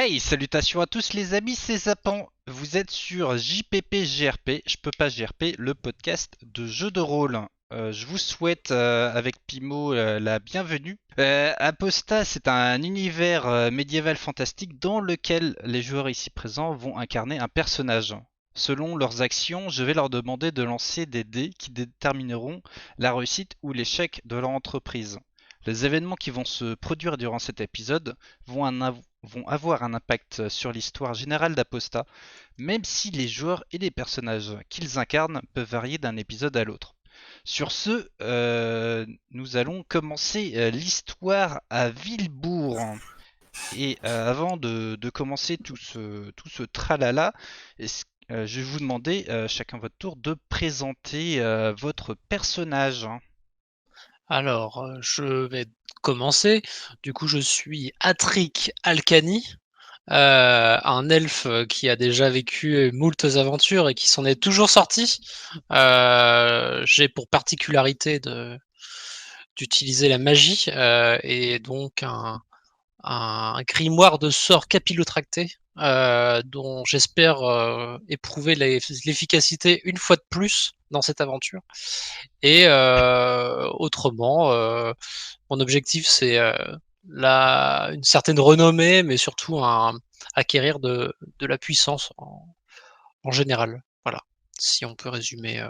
Hey, salutations à tous les amis, c'est Zapan. Vous êtes sur JPP GRP, je peux pas GRP, le podcast de jeux de rôle. Je vous souhaite avec Pimo la bienvenue. Aposta, c'est un univers médiéval fantastique dans lequel les joueurs ici présents vont incarner un personnage. Selon leurs actions, je vais leur demander de lancer des dés qui détermineront la réussite ou l'échec de leur entreprise. Les événements qui vont se produire durant cet épisode vont avoir un impact sur l'histoire générale d'Aposta, même si les joueurs et les personnages qu'ils incarnent peuvent varier d'un épisode à l'autre. Sur ce, nous allons commencer l'histoire à Villebourg. Et avant de commencer tout ce tralala, je vais vous demander chacun votre tour de présenter votre personnage. Alors, je vais commencer. Du coup, je suis Atric Alcani, un elfe qui a déjà vécu moultes aventures et qui s'en est toujours sorti. J'ai pour particularité d'utiliser la magie et donc un grimoire de sorts capillotracté dont j'espère éprouver l'efficacité une fois de plus dans cette aventure. Et autrement, mon objectif, c'est une certaine renommée, mais surtout acquérir de la puissance en général. Voilà. Si on peut résumer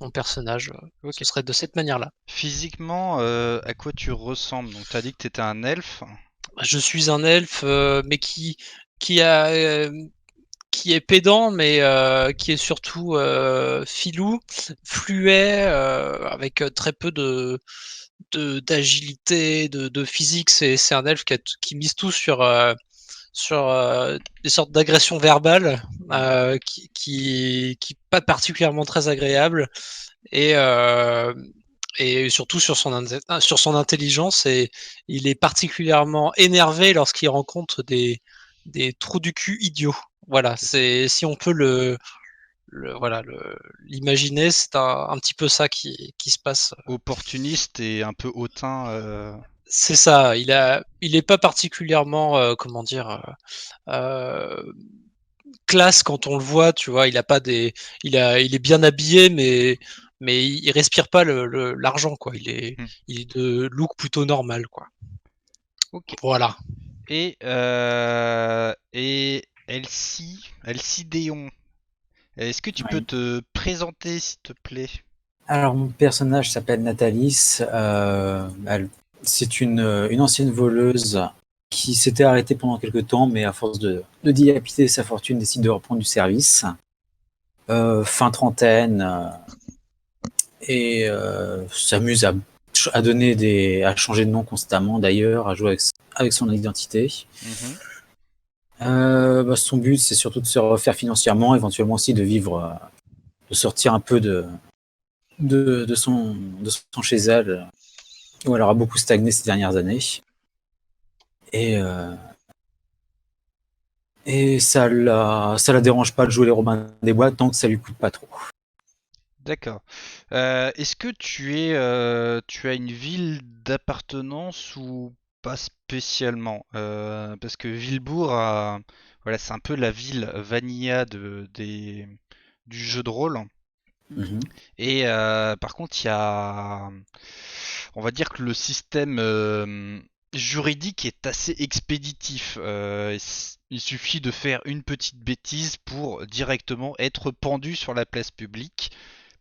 mon personnage, Ok. ce serait de cette manière-là. Physiquement, à quoi tu ressembles? Donc, t'as dit que t'étais un elfe. Je suis un elfe, mais qui a qui est pédant, mais qui est surtout filou, fluet, avec très peu d'agilité, de physique. C'est un elfe qui mise tout sur des sortes d'agressions verbales Mhm. qui pas particulièrement très agréables et surtout sur son intelligence. Et il est particulièrement énervé lorsqu'il rencontre des trous du cul idiots. Voilà, Ok. c'est si on peut voilà l'imaginer, c'est un petit peu ça qui se passe. Opportuniste et un peu hautain. C'est ça. Il est pas particulièrement comment dire classe quand on le voit. Tu vois, il est bien habillé, mais il respire pas l'argent quoi. Hmm. Il est de look plutôt normal quoi. Ok. Voilà. Et Elsie Déon. Est-ce que tu peux Oui. te présenter, s'il te plaît? Alors, mon personnage s'appelle Nathalis. C'est une ancienne voleuse qui s'était arrêtée pendant quelques temps, mais à force de dilapider sa fortune, décide de reprendre du service. Fin trentaine, et s'amuse à changer de nom constamment d'ailleurs, à jouer avec son identité. Mhm. Son but, c'est surtout de se refaire financièrement, éventuellement aussi de vivre, de sortir un peu de son chez elle, où elle aura beaucoup stagné ces dernières années. Et, euh, et ça la dérange pas de jouer les Robins des Bois tant que ça lui coûte pas trop. D'accord. Est-ce que tu as une ville d'appartenance ou pas spécialement? Parce que Villebourg voilà, c'est un peu la ville vanilla du jeu de rôle. Mhm. Et par contre, on va dire que le système juridique est assez expéditif. Il suffit de faire une petite bêtise pour directement être pendu sur la place publique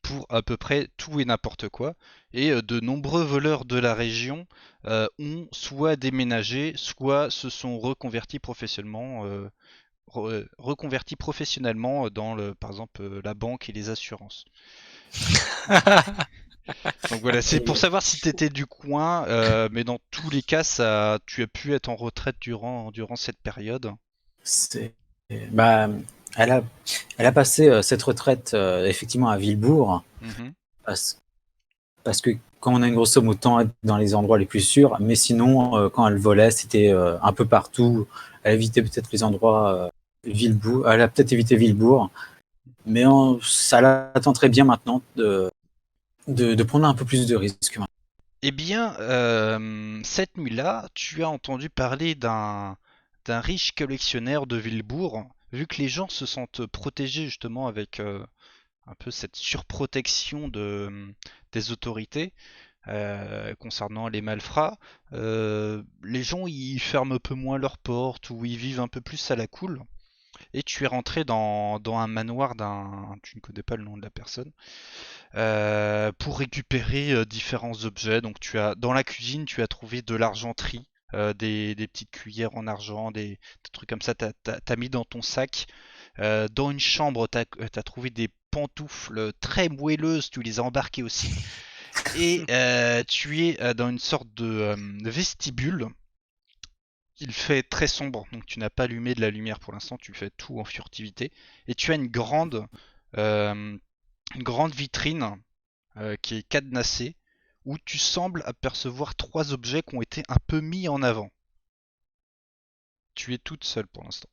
pour à peu près tout et n'importe quoi. Et de nombreux voleurs de la région ont soit déménagé, soit se sont reconvertis professionnellement dans par exemple la banque et les assurances. Donc voilà, c'est pour Et savoir si tu étais du coin, mais dans tous les cas, tu as pu être en retraite durant cette période. c'est, bah, elle a, elle a passé cette retraite effectivement à Villebourg Mhm. parce, parce que quand on a une grosse somme, autant être dans les endroits les plus sûrs. Mais sinon, quand elle volait, c'était un peu partout. Elle évitait peut-être les endroits Villebourg. Elle a peut-être évité Villebourg, mais ça l'attend très bien maintenant de prendre un peu plus de risques. Eh bien, cette nuit-là, tu as entendu parler d'un riche collectionneur de Villebourg, vu que les gens se sentent protégés justement avec un peu cette surprotection des autorités concernant les malfrats, les gens ils ferment un peu moins leurs portes ou ils vivent un peu plus à la cool. Et tu es rentré dans un manoir tu ne connais pas le nom de la personne, pour récupérer différents objets. Donc dans la cuisine, tu as trouvé de l'argenterie, des petites cuillères en argent, des trucs comme ça. T'as mis dans ton sac. Dans une chambre, t'as trouvé des pantoufles très moelleuses. Tu les as embarquées aussi. Et tu es dans une sorte de vestibule. Il fait très sombre, donc tu n'as pas allumé de la lumière pour l'instant, tu fais tout en furtivité. Et tu as euh, une grande vitrine qui est cadenassée, où tu sembles apercevoir 3 objets qui ont été un peu mis en avant. Tu es toute seule pour l'instant.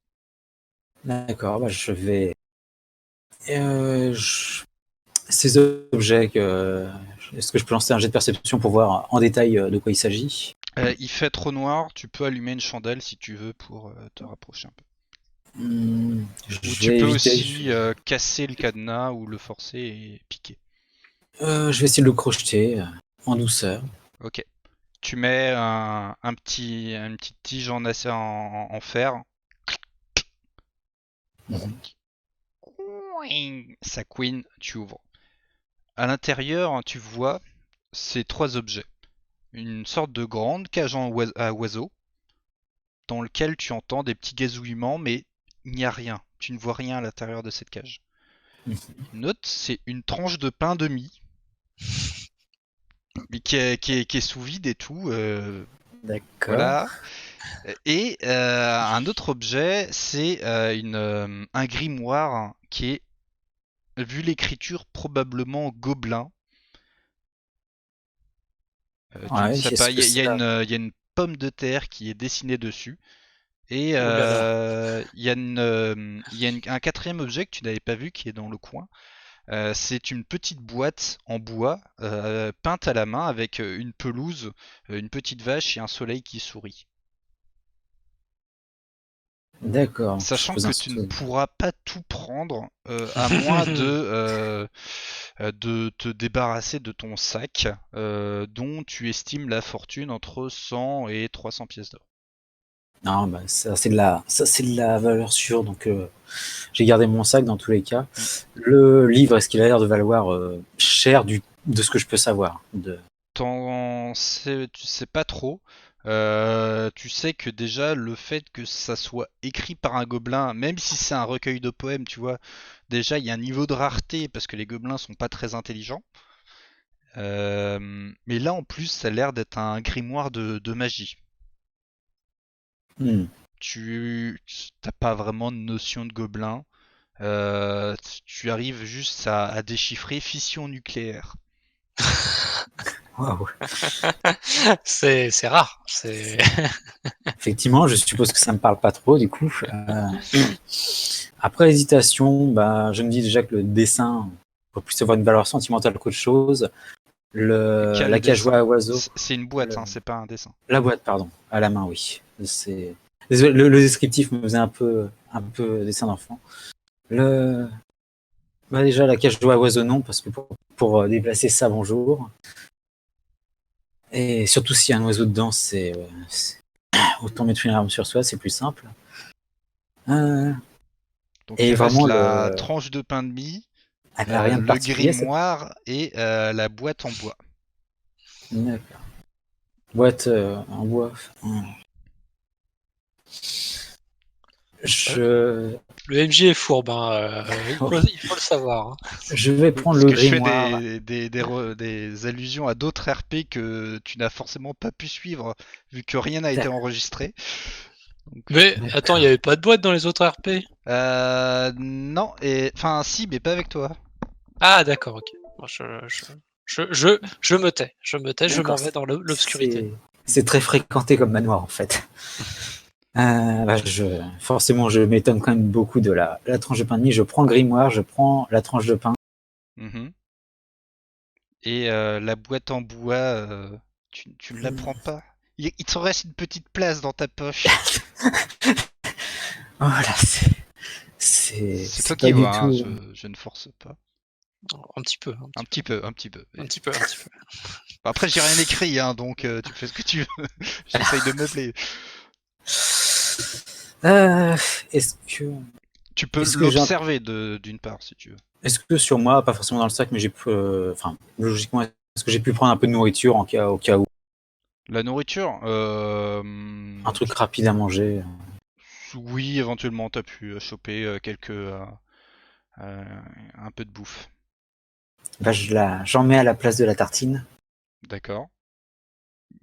D'accord, bah, je vais. Ces objets, est-ce que je peux lancer un jet de perception pour voir en détail de quoi il s'agit? Il fait trop noir, tu peux allumer une chandelle si tu veux pour te rapprocher un peu. Je Ou tu vais peux éviter. aussi casser le cadenas ou le forcer et piquer. Je vais essayer de le crocheter en douceur. Ok. Tu mets une petite tige en acier en fer. Mhm. Ça couine, tu ouvres. À l'intérieur, tu vois ces 3 objets. Une sorte de grande cage à oiseaux, dans lequel tu entends des petits gazouillements, mais il n'y a rien. Tu ne vois rien à l'intérieur de cette cage. Une autre, c'est une tranche de pain de mie, mais qui est sous vide et tout. D'accord. Voilà. Et un autre objet, c'est un grimoire qui est, vu l'écriture, probablement gobelin. Tu ne Ouais, sais est-ce pas, que ça. il y a une pomme de terre qui est dessinée dessus. Et Ouh là là. il y a un 4e objet que tu n'avais pas vu qui est dans le coin. C'est une petite boîte en bois peinte à la main avec une pelouse, une petite vache et un soleil qui sourit. D'accord, je Sachant pose que un tu ne saut. pourras pas tout prendre, à moins de te débarrasser de ton sac, dont tu estimes la fortune entre 100 et 300 pièces d'or. Non, bah, ça c'est de la valeur sûre, donc j'ai gardé mon sac dans tous les cas. Mm. Le livre, est-ce qu'il a l'air de valoir cher de ce que je peux savoir Tu sais pas trop. Tu sais que déjà le fait que ça soit écrit par un gobelin, même si c'est un recueil de poèmes, tu vois, déjà il y a un niveau de rareté parce que les gobelins sont pas très intelligents. Mais là en plus, ça a l'air d'être un grimoire de magie. Hmm. Tu t'as pas vraiment de notion de gobelin. Tu arrives juste à déchiffrer fission nucléaire. Waouh. C'est rare. C'est Effectivement, je suppose que ça me parle pas trop, du coup. Après hésitation, bah, je me dis déjà que le dessin va plus avoir une valeur sentimentale qu'autre chose. Quel La cage dessin? à oiseaux, C'est une boîte, le- hein, c'est pas un dessin. la boîte, pardon, à la main, oui. Désolé, le descriptif me faisait un peu dessin d'enfant. Le, Bah déjà, la cage à oiseaux, non, parce que pour déplacer ça, bonjour. Et surtout s'il y a un oiseau dedans, autant mettre une arme sur soi, c'est plus simple. Euh, Donc et il reste vraiment, la tranche de pain de mie, elle n'a rien de le particulier, grimoire et la boîte en bois. D'accord. Boîte en bois. Je, le MJ est fourbe, hein, il faut le savoir, hein. je vais Oui, prendre parce le que je fais grimoire. des allusions à d'autres RP que tu n'as forcément pas pu suivre, vu que rien n'a été D'accord. enregistré. Donc, Mais attends, il n'y avait pas de boîte dans les autres RP? non, enfin si, mais pas avec toi. Ah d'accord, ok. Bon, je me tais, je m'en D'accord. vais dans l'obscurité. C'est très fréquenté comme manoir, en fait. Bah, forcément, je m'étonne quand même beaucoup de la tranche de pain de mie. Je prends le grimoire, je prends la tranche de pain. Mhm. Et la boîte en bois, tu ne la prends pas. Il te reste une petite place dans ta poche. Voilà, C'est toi c'est qui pas du vois, hein, tout. je ne force pas. Un petit peu, Un petit peu, un petit peu. un petit peu, un petit peu. Après, j'ai rien écrit, hein, donc tu fais ce que tu veux. J'essaye de meubler. Euh, est-ce que, Tu peux est-ce que j'ai, l'observer d'une part, si tu veux. est-ce que sur moi, pas forcément dans le sac, mais enfin, logiquement, est-ce que j'ai pu prendre un peu de nourriture au cas où, La nourriture, un truc rapide à manger. oui, éventuellement, t'as pu choper un peu de bouffe. Bah, j'en mets à la place de la tartine. D'accord.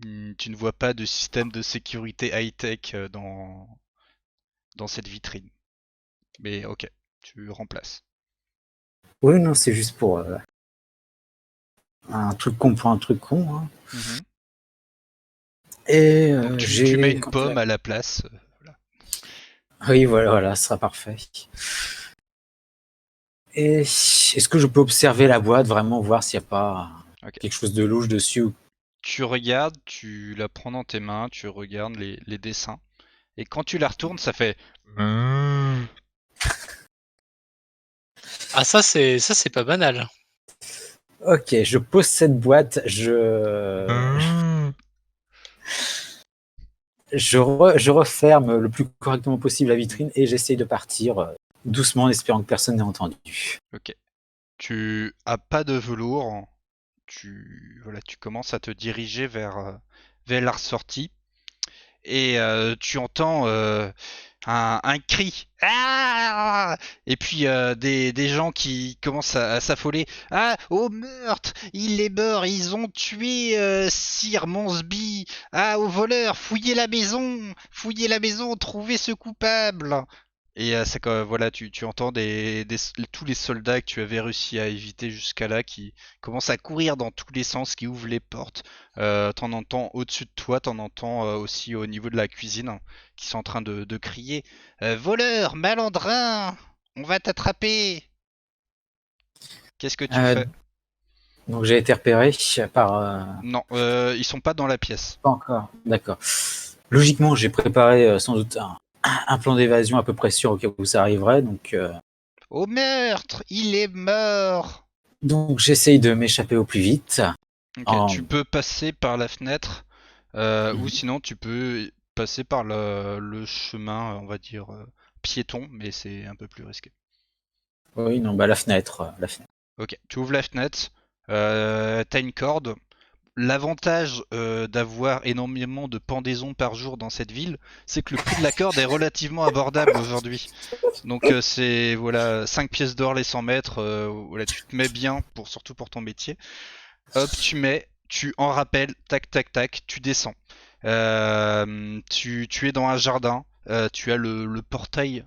Tu ne vois pas de système de sécurité high-tech dans cette vitrine. Mais ok, tu remplaces. Oui, non, c'est juste pour un truc con pour un truc con, hein. Mhm. Et Donc tu mets j'ai, une quant pomme à- à la place. Voilà. oui, voilà, ce sera parfait. Et est-ce que je peux observer la boîte, vraiment voir s'il n'y a pas Ok. quelque chose de louche dessus? Tu regardes, tu la prends dans tes mains, tu regardes les dessins. Et quand tu la retournes, ça fait. Ah, ça c'est pas banal. Ok, je pose cette boîte, je referme le plus correctement possible la vitrine et j'essaye de partir doucement en espérant que personne n'ait entendu. Ok. Tu as pas de velours. Tu commences à te diriger vers la sortie. Et tu entends un cri. Ah, et puis des gens qui commencent à s'affoler. Ah, au meurtre! Il est mort! Ils ont tué Sir Monsby! Ah, au voleur! Fouillez la maison! Fouillez la maison! Trouvez ce coupable! Et c'est que voilà, tu entends tous les soldats que tu avais réussi à éviter jusqu'à là qui commencent à courir dans tous les sens, qui ouvrent les portes. T'en entends au-dessus de toi, t'en entends aussi au niveau de la cuisine, qui sont en train de crier voleur, malandrin, on va t'attraper. Qu'est-ce que tu Euh, fais? donc j'ai été repéré par... Non, ils sont pas dans la pièce. pas encore, d'accord. Logiquement, j'ai préparé sans doute un plan d'évasion à peu près sûr au cas où ça arriverait, Au meurtre, il est mort. donc j'essaye de m'échapper au plus vite. Ok, En... tu peux passer par la fenêtre, ou Mhm. sinon tu peux passer par le chemin, on va dire piéton, mais c'est un peu plus risqué. Oui, non, bah la fenêtre, la fenêtre. Ok, tu ouvres la fenêtre, t'as une corde. L'avantage d'avoir énormément de pendaisons par jour dans cette ville, c'est que le prix de la corde est relativement abordable aujourd'hui. Donc c'est voilà 5 pièces d'or les 100 mètres, voilà, tu te mets bien surtout pour ton métier. Hop, tu mets, tu en rappelles, tac tac tac, tu descends. Tu es dans un jardin, tu as le portail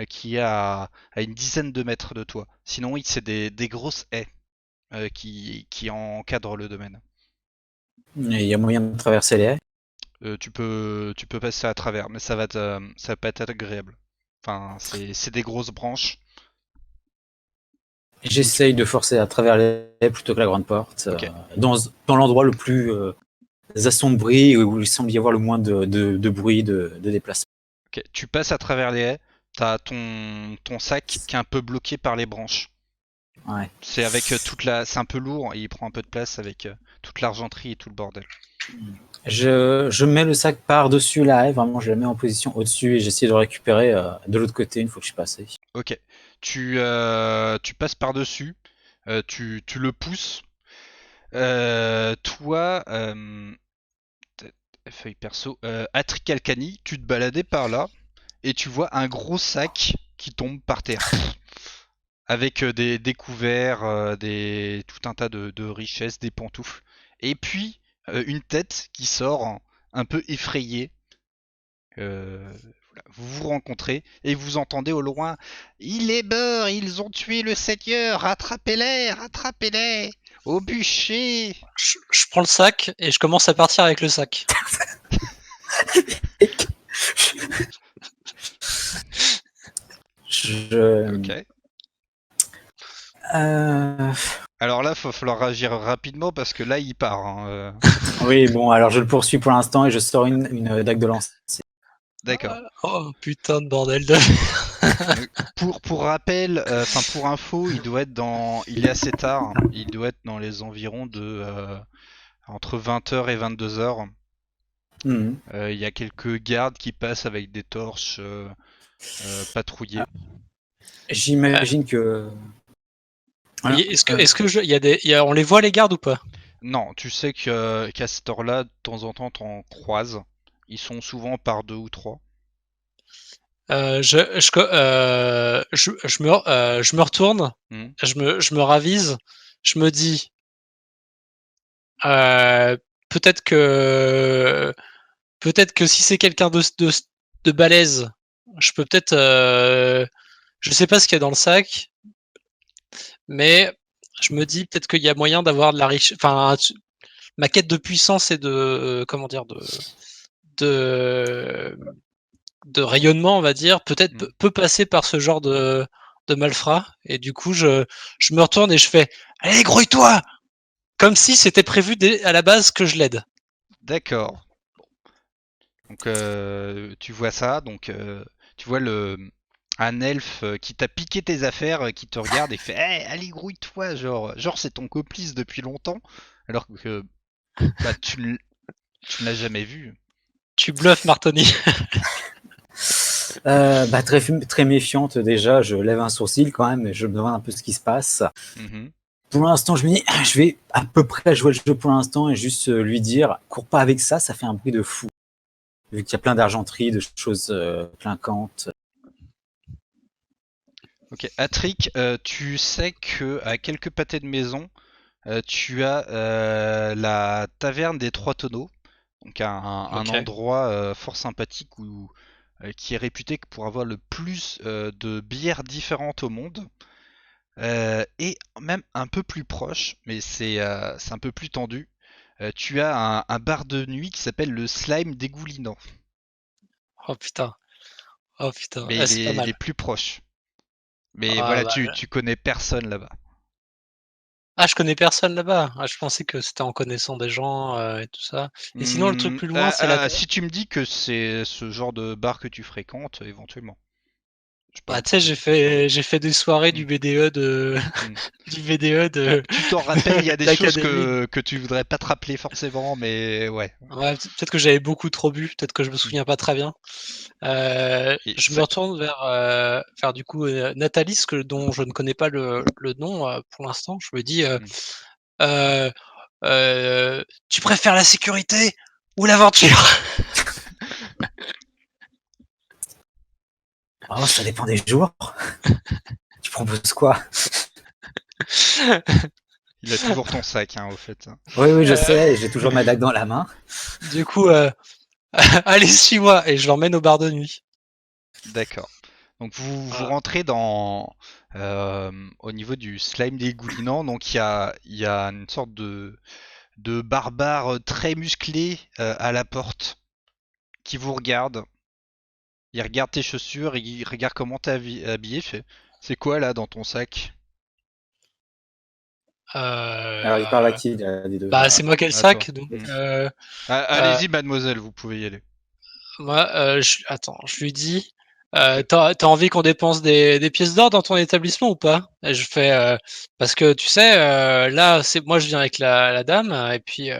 qui est à une dizaine de mètres de toi. Sinon, oui, c'est des grosses haies qui encadrent le domaine. Il y a moyen de traverser les haies. Tu peux passer à travers, mais ça va pas être agréable. Enfin, c'est des grosses branches. Donc, J'essaye de forcer à travers les haies plutôt que la grande porte, ok, dans l'endroit le plus assombri où il semble y avoir le moins de bruit, de déplacement. ok. Tu passes à travers les haies. T'as ton sac qui est un peu bloqué par les branches. Ouais. C'est avec c'est un peu lourd et il prend un peu de place avec toute l'argenterie et tout le bordel. Je mets le sac par-dessus la haie, vraiment, je la mets en position au-dessus et j'essaie de le récupérer de l'autre côté une fois que je suis passé. Ok. Tu passes par-dessus. Tu le pousses. Toi, feuille perso, Atrik Alcani, tu te baladais par là et tu vois un gros sac qui tombe par terre. Avec des couverts, tout un tas de richesses, des pantoufles. Et puis, une tête qui sort un peu effrayée. Voilà. Vous vous rencontrez et vous entendez au loin il est mort, ils ont tué le seigneur, rattrapez-les, rattrapez-les, au bûcher. Je prends le sac et je commence à partir avec le sac. Je, Ok. euh, Alors là, va falloir réagir rapidement parce que là, il part. Hein, Oui, bon, alors je le poursuis pour l'instant et je sors une dague de lance. D'accord. Oh putain de bordel de. Pour rappel, enfin pour info, il est assez tard. Il doit être dans les environs de entre 20h et 22h. Mhm. Il y a quelques gardes qui passent avec des torches patrouiller. J'imagine que. Voilà. On les voit les gardes ou pas? Non, tu sais qu'à cette heure-là, de temps en temps, t'en croises. Ils sont souvent par deux ou trois. Je me retourne, Hmm. je me ravise, je me dis euh, peut-être que peut-être que si c'est quelqu'un de balèze, je peux peut-être je sais pas ce qu'il y a dans le sac, mais je me dis peut-être qu'il y a moyen d'avoir de la richesse. Enfin, ma quête de puissance et de comment dire de de rayonnement, on va dire, peut-être Hmm. peut passer par ce genre de malfrats. Et du coup, je me retourne et je fais allez, grouille-toi! Comme si c'était prévu à la base que je l'aide. D'accord. Donc tu vois ça, donc tu vois un elfe qui t'a piqué tes affaires, qui te regarde et fait hey, allez grouille-toi, genre c'est ton complice depuis longtemps, alors que bah tu ne l'as jamais vu. Tu bluffes, Martoni. Très, très méfiante déjà, je lève un sourcil quand même et je me demande un peu ce qui se passe. Mhm. Pour l'instant, je me dis, je vais à peu près jouer le jeu pour l'instant et juste lui dire, cours pas avec ça, ça fait un bruit de fou. Vu qu'il y a plein d'argenterie, de choses clinquantes. Ok, Atric, tu sais que à quelques pâtés de maison, tu as la taverne des Trois Tonneaux, donc un Ok. endroit fort sympathique qui est réputé pour avoir le plus de bières différentes au monde. Et même un peu plus proche, mais c'est un peu plus tendu. Tu as un bar de nuit qui s'appelle le Slime dégoulinant, Oh putain. Oh putain. mais Ah, il c'est pas est, il est mal. plus proche. Mais Ah, voilà, bah, tu connais personne là-bas. ah, je connais personne là-bas. Ah, je pensais que c'était en connaissant des gens et tout ça. Et sinon, le truc plus loin, c'est la. Si tu me dis que c'est ce genre de bar que tu fréquentes, éventuellement, je peux Bah, me tu sais, tromper. j'ai fait des soirées Hmm, du BDE de hmm. du BDE de Tu t'en rappelles, il y a des choses d'académie. que tu voudrais pas te rappeler forcément, mais ouais. Ouais, peut-être que j'avais beaucoup trop bu, peut-être que je me Hmm. souviens pas très bien. Et Je me retourne vers du coup Nathalie, dont je ne connais pas le nom pour l'instant. Je me dis, hmm. euh, tu préfères la sécurité ou l'aventure? Oh, ça dépend des jours. Tu proposes quoi? Il a toujours ton sac, hein, au fait. Oui, oui, je Euh, sais, j'ai toujours ma dague dans la main. du coup, allez, suis-moi et je l'emmène au bar de nuit. D'accord. Donc vous Voilà. rentrez au niveau du slime dégoulinant. Donc il y a une sorte de barbare très musclé à la porte qui vous regarde. Il regarde tes chaussures, il regarde comment t'es habillé. Fait, c'est quoi là dans ton sac? Alors, il parle à Euh, qui des deux? Bah, c'est moi qui ai le À toi. sac, donc Hmm. euh, Allez-y, mademoiselle, vous pouvez y aller. moi, attends, je lui dis, t'as envie qu'on dépense des pièces d'or dans ton établissement ou pas? Et je fais, parce que tu sais, là, moi, je viens avec la dame, et puis,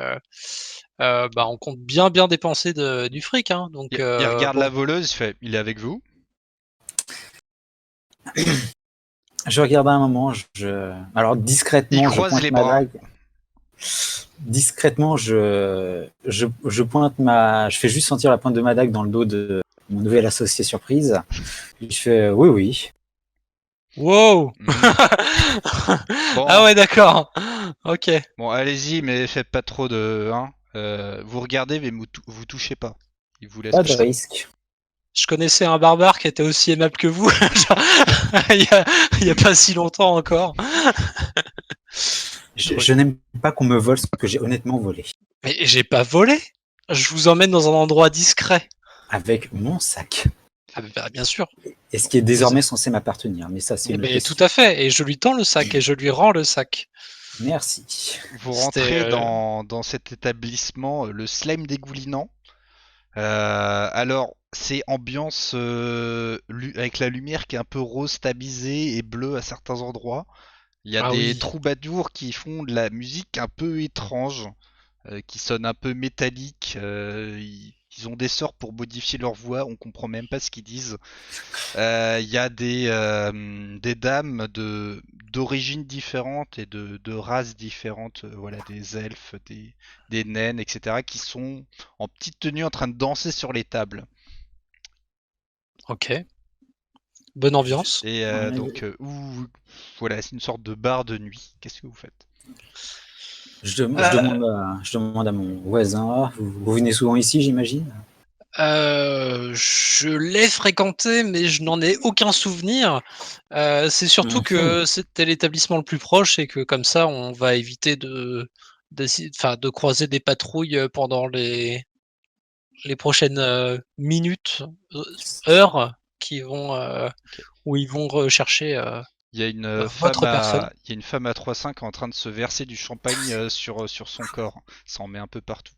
bah, on compte bien dépenser du fric, hein, donc Il regarde la bon. voleuse, il fait, il est avec vous? Je regarde un moment, alors Il discrètement, je croise pointe les ma bras. dague. Discrètement, je pointe je fais juste sentir la pointe de ma dague dans le dos de mon nouvel associé surprise. Je fais oui, oui. Wow! Mhm. Ah Bon, ouais, d'accord. Ok. bon, allez-y, mais faites pas trop de, hein. Vous regardez, mais vous touchez pas. Il vous laisse Pas de passer. risque. Je connaissais un barbare qui était aussi aimable que vous, genre, il y a pas si longtemps encore. Je n'aime pas qu'on me vole ce que j'ai honnêtement volé. Mais j'ai pas volé. Je vous emmène dans un endroit discret. Avec mon sac. Ah bah, bien sûr. Et ce qui est Vous- désormais censé m'appartenir. Mais ça, c'est Eh une autre ben, tout question. à fait. Et je lui tends le sac et je lui rends le sac. Merci. Vous C'était rentrez dans cet établissement, le slime dégoulinant. Alors, c'est ambiance avec la lumière qui est un peu rose tamisée et bleue à certains endroits. Il y a ah des oui, troubadours qui font de la musique un peu étrange, qui sonne un peu métallique. Ils ont des sorts pour modifier leur voix, on comprend même pas ce qu'ils disent. Il y a des dames d'origines différentes et de races différentes, voilà, des elfes, des naines, etc., qui sont en petite tenue en train de danser sur les tables. ok. Bonne ambiance. Et Ouais, voilà, c'est une sorte de bar de nuit. Qu'est-ce que vous faites? Euh, je demande à mon voisin, vous venez souvent ici, j'imagine? je l'ai fréquenté, mais je n'en ai aucun souvenir. C'est surtout Mhm. que c'était l'établissement le plus proche et que comme ça, on va éviter de croiser des patrouilles pendant les prochaines minutes, heures Ok. où ils vont rechercher Il y a votre personne. il y a une femme à 3,5 en train de se verser du champagne sur son corps. Ça en met un peu partout.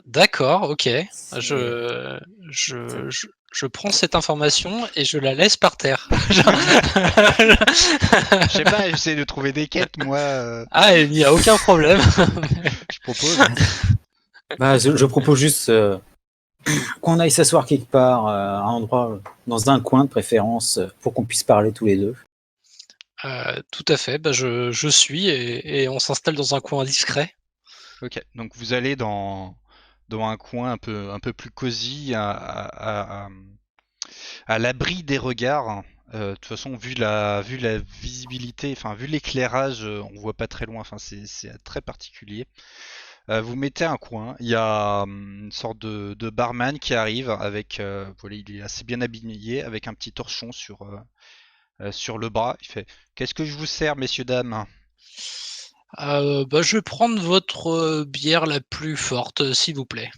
D'accord, ok. C'est- Je, c'est- je prends cette information et je la laisse par terre. Je sais pas, j'essaie de trouver des quêtes, moi. Ah, il n'y a aucun problème. Je propose. Bah, je propose juste qu'on aille s'asseoir quelque part, à un endroit, dans un coin de préférence, pour qu'on puisse parler tous les deux. Tout à fait, bah, je suis et on s'installe dans un coin discret. Ok, donc vous allez dans un coin un peu plus cosy, à l'abri des regards. De toute façon, vu la visibilité, enfin vu l'éclairage, on voit pas très loin. Enfin, c'est très particulier. Vous mettez un coin. Il y a une sorte de barman qui arrive avec, voilà, il est assez bien habillé, avec un petit torchon sur le bras. Il fait: Qu'est-ce que je vous sers, messieurs dames? Bah, je vais prendre votre bière la plus forte, s'il vous plaît.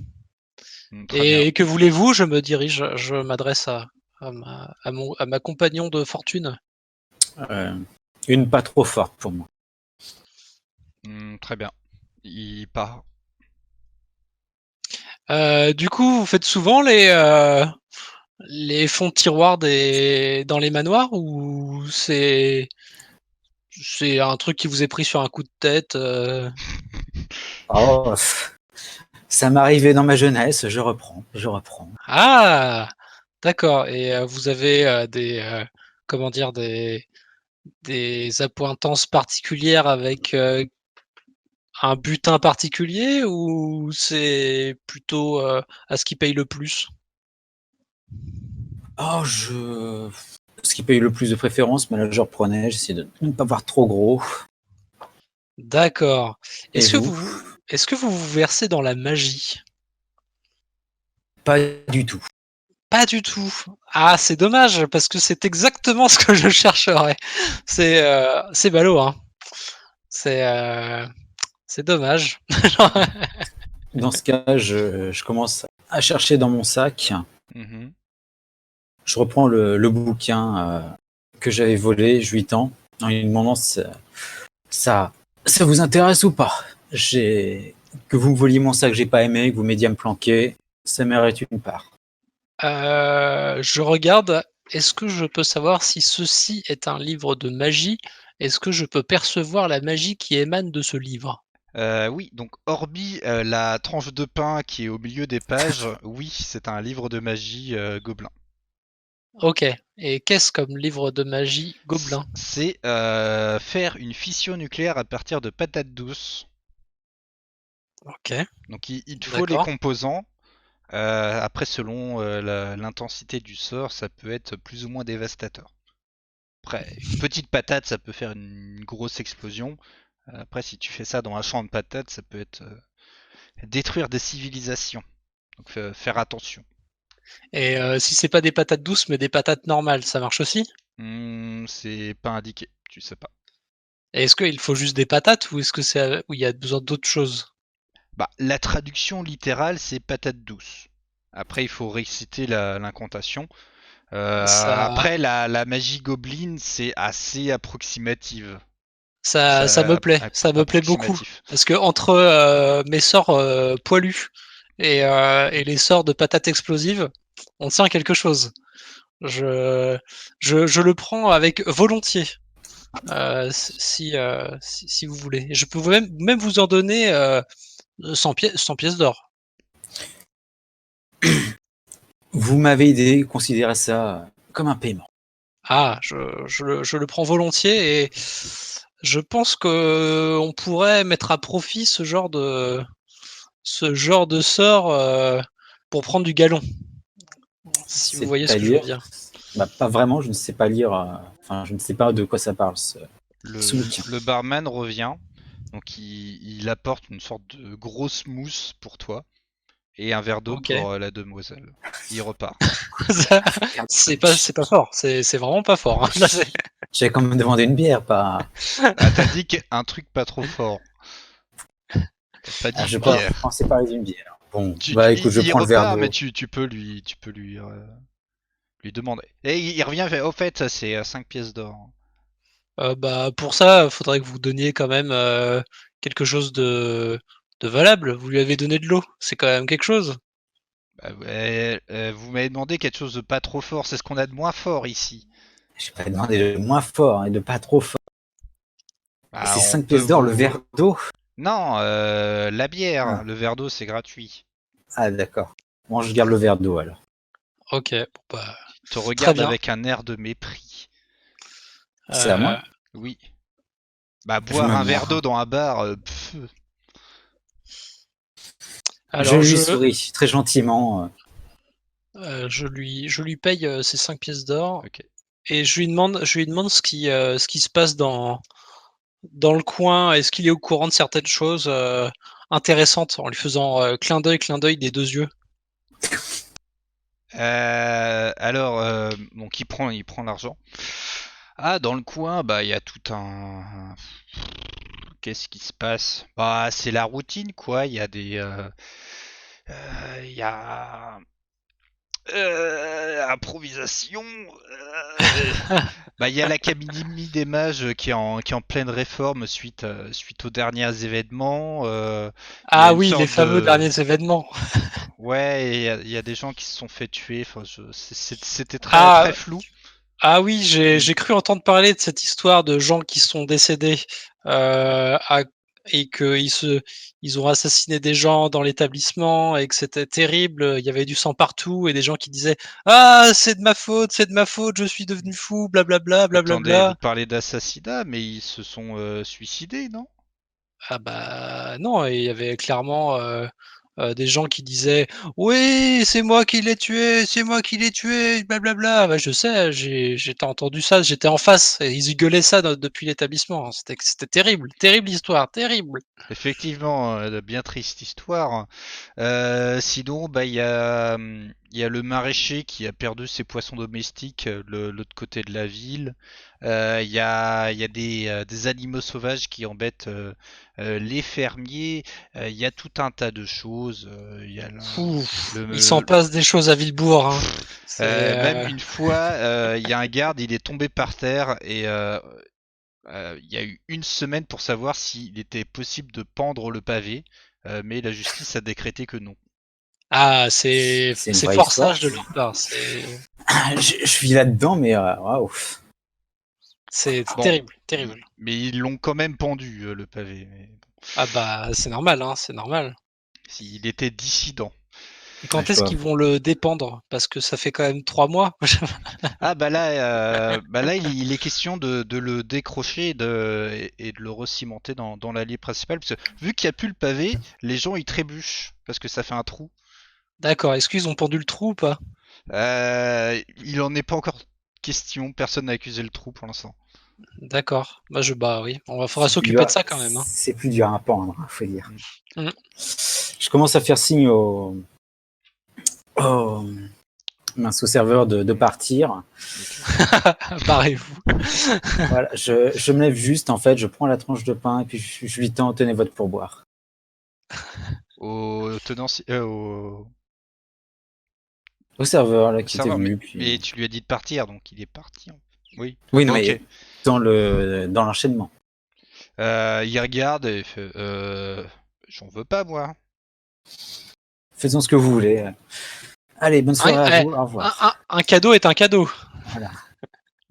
Très bien. Et que voulez-vous? Je me dirige, je m'adresse à ma compagnon de fortune. Euh, une pas trop forte pour moi. Très bien. Il part. Du coup, vous faites souvent les fonds de tiroir dans les manoirs ou c'est un truc qui vous est pris sur un coup de tête Oh, ça m'arrivait dans ma jeunesse, je reprends, je reprends. Ah, d'accord. Et vous avez comment dire, des appointances particulières avec un butin particulier ou c'est plutôt à ce qui paye le plus? Oh, ce qui paye le plus de préférence, mais là je reprenais, j'essayais de ne pas voir trop gros. D'accord. Et vous? Est-ce que vous vous versez dans la magie? Pas du tout. Pas du tout. Ah, c'est dommage parce que c'est exactement ce que je chercherais. C'est ballot, hein. C'est euh, c'est dommage. Dans ce cas, je commence à chercher dans mon sac. Mhm. Je reprends le bouquin que j'avais volé, je lui tends, en lui demandant ça, ça vous intéresse ou pas? Que vous me voliez mon sac, j'ai pas aimé, que vous m'aidiez à me planquer, ça mérite une part. Je regarde. Est-ce que je peux savoir si ceci est un livre de magie? Est-ce que je peux percevoir la magie qui émane de ce livre? Oui, donc hormis la tranche de pain qui est au milieu des pages, oui, c'est un livre de magie gobelin. Ok. Et qu'est-ce comme livre de magie gobelin? C'est faire une fission nucléaire à partir de patates douces. Ok, Donc il te faut les d'accord. composants. Après, selon l'intensité du sort, ça peut être plus ou moins dévastateur. Après, une petite patate, ça peut faire une grosse explosion. Après, si tu fais ça dans un champ de patates, ça peut être détruire des civilisations. Donc faire attention. Et si c'est pas des patates douces mais des patates normales, ça marche aussi? C'est pas indiqué, tu sais pas. Et est-ce qu'il faut juste des patates ou est-ce que où il y a besoin d'autres choses? Bah, la traduction littérale, c'est patate douce. Après, il faut réciter l'incantation. Ça, Après, la magie gobeline, c'est assez approximative. Ça me plaît, ça me plaît beaucoup. approximatif. Parce que entre mes sorts poilus et les sorts de patates explosives, on tient quelque chose. Je le prends avec volontiers, si vous voulez. Je peux même vous en donner 100 pièces d'or. Vous m'avez aidé, considérez ça comme un paiement. Ah, je le prends volontiers et je pense que on pourrait mettre à profit ce genre de sort pour prendre du galon. Si vous voyez ce que je veux C'est-à-dire, dire. bah, pas vraiment, je ne sais pas lire, enfin, je ne sais pas de quoi ça parle, ce bouquin. Le barman revient, donc il apporte une sorte de grosse mousse pour toi et un verre d'eau Ok. pour la demoiselle. Il repart. Ça, c'est pas fort. C'est vraiment pas fort. Hein. Là, J'avais quand même demandé une bière, pas. Ah, t'as dit un truc pas trop fort. T'as pas dit Ah, je une bière. pensais parler d'une bière. Bon, Tu, bah tu- écoute, je il prends le verre repart, mais d'eau. tu peux lui demander. Et il revient, fait, au fait, c'est 5 pièces d'or. bah pour ça, il faudrait que vous donniez quand même quelque chose de valable. Vous lui avez donné de l'eau. C'est quand même quelque chose. Bah ouais, vous m'avez demandé quelque chose de pas trop fort, c'est ce qu'on a de moins fort ici. J'ai pas demandé de moins fort et de pas trop fort. Et Bah, c'est on 5 peut pièces d'or le vous... verre d'eau? Non, la bière, Ah, le verre d'eau, c'est gratuit. ah, d'accord. Bon, je garde le verre d'eau alors. Ok. Bon, bah, Il te très regarde bien. avec un air de mépris. C'est à Euh, moi? Oui. Bah, Je boire me un verre d'eau mords. dans un bar, Je alors lui souris très gentiment. je lui paye ses 5 pièces d'or ok. et je lui demande ce qui se passe dans le coin. Est-ce qu'il est au courant de certaines choses intéressantes en lui faisant clin d'œil des deux yeux. Alors, donc il prend l'argent. Ah, dans le coin, bah, il y a tout Qu'est-ce qui se passe? Bah, c'est la routine, quoi. Il y a il y a improvisation. Bah, il y a l'Académie des mages qui est en pleine réforme suite aux derniers événements. Il y a Ah une oui, les sorte fameux de derniers événements. ouais, et il y a des gens qui se sont fait tuer. Enfin, c'était très Ah, très flou. ah oui, Mm. j'ai cru entendre parler de cette histoire de gens qui sont décédés à et ils ont assassiné des gens dans l'établissement et que c'était terrible. Il y avait du sang partout et des gens qui disaient: «Ah, c'est de ma faute, je suis devenu fou, blablabla, Attendez, vous blablabla». parlez d'assassinat, mais ils se sont suicidés, non? Ah bah non, et il y avait clairement des gens qui disaient: «Oui, c'est moi qui l'ai tué, c'est moi qui l'ai tué, blablabla». Bah, je sais, j'étais entendu ça, j'étais en face et ils gueulaient ça depuis l'établissement. C'était terrible, terrible histoire, terrible. Effectivement, bien triste histoire. Sinon, bah, il y a le maraîcher qui a perdu ses poissons domestiques l'autre côté de la ville. Il y a des animaux sauvages qui embêtent les fermiers. Il y a tout un tas de choses. Il y a Ouf, il s'en le- passe des choses à Villebourg, hein. C'est, même une fois, il y a un garde, il est tombé par terre et il y a eu une semaine pour savoir s'il était possible de pendre le pavé, mais la justice a décrété que non. ah, c'est C'est une c'est vraie fort histoire. sage de leur part, c'est Je suis là-dedans, mais waouh. c'est Bon, terrible, terrible. mais ils l'ont quand même pendu, le pavé. Mais bon, Ah bah, c'est normal, hein, c'est normal. s'il était dissident. Et Ouais, quand je est-ce vois. qu'ils vont le dépendre? Parce que ça fait quand même 3 mois. Ah bah là il est question de le décrocher et de le recimenter dans l'allée principale, parce que vu qu'il n'y a plus le pavé, les gens ils trébuchent, parce que ça fait un trou. D'accord, est-ce qu'ils ont pendu le trou ou pas? Il en est pas encore question, personne n'a accusé le trou pour l'instant. D'accord. Bah oui, faudra s'occuper de ça quand même, hein. C'est plus dur à pendre, faut dire. Mm. Mmh. Je commence à faire signe au, mince, au serveur de partir. Barrez-vous. Voilà, je me lève juste, en fait, je prends la tranche de pain et puis je lui tends, tenez votre pourboire. Au tenancier, Au serveur, là, au qui était serveur, venu. mais Puis... tu lui as dit de partir, donc il est parti. Oui. Oui, non, Ok. mais dans l'enchaînement. Il regarde et il fait j'en veux pas moi. Faites-en ce que vous voulez. Allez, bonne soirée à Un, vous. Au revoir. un cadeau est un cadeau. Voilà.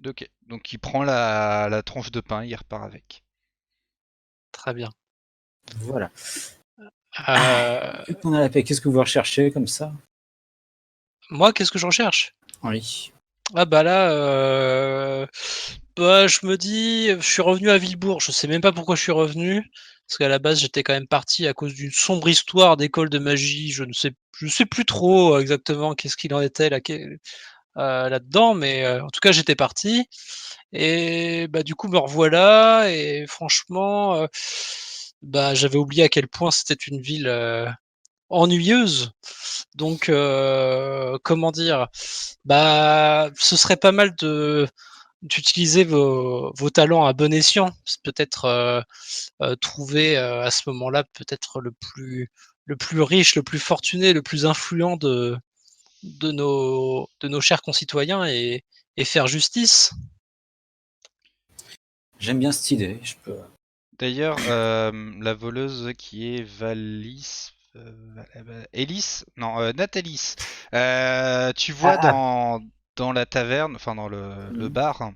Ok. Donc il prend la tranche de pain, il repart avec. Très bien. Voilà. Euh, Vu qu'on a la paix, qu'est-ce que vous recherchez comme ça? moi, qu'est-ce que je recherche? Oui. Ah bah là, bah, je me dis, je suis revenu à Villebourg. Je sais même pas pourquoi je suis revenu, parce qu'à la base, j'étais quand même parti à cause d'une sombre histoire d'école de magie. Je sais plus trop exactement qu'est-ce qu'il en était là-dedans, mais en tout cas, j'étais parti et bah, du coup, me revoilà et franchement, bah, j'avais oublié à quel point c'était une ville, ennuyeuse. Donc comment dire? Bah, ce serait pas mal d'utiliser vos talents à bon escient. C'est peut-être, trouver, à ce moment-là, peut-être le plus riche, le plus fortuné, le plus influent de nos chers concitoyens et faire justice. J'aime bien cette idée. Je peux. D'ailleurs, la voleuse qui est Valis, Ellis, non, Nathalie. Tu vois Ah, ah. dans la taverne, enfin dans le bar,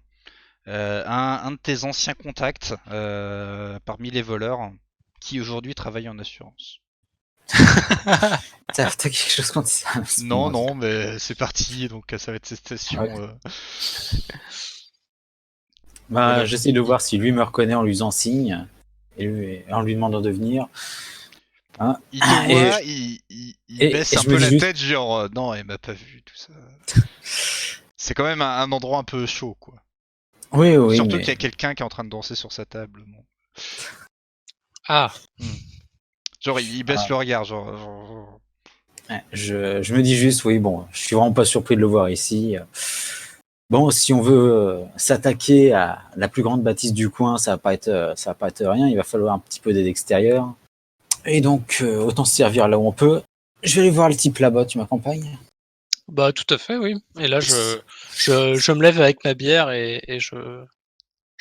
un de tes anciens contacts parmi les voleurs qui aujourd'hui travaille en assurance. T'as quelque chose contre ça? C'est pour Non, moi, ça. non, mais c'est parti, donc ça va être cette Ouais. station. Bah, Voilà. j'essaie de voir si lui me reconnaît en lui faisant signe et en lui demandant de venir. Hein. Il te Et, voit, je, il baisse et un je me peu dis la juste, tête, genre non, il m'a pas vu, tout ça. C'est quand même un endroit un peu chaud, quoi. oui, oui, Surtout qu'il y mais a quelqu'un qui est en train de danser sur sa table. Bon. Ah, Hmm. Genre, il baisse le regard, genre. ouais, je me dis juste, oui, bon, je suis vraiment pas surpris de le voir ici. Bon, si on veut s'attaquer à la plus grande bâtisse du coin, ça va pas être rien. Il va falloir un petit peu d'aide extérieure. Et donc, autant se servir là où on peut. Je vais aller voir le type là-bas. Tu m'accompagnes? bah, tout à fait, oui. Et là, je me lève avec ma bière et je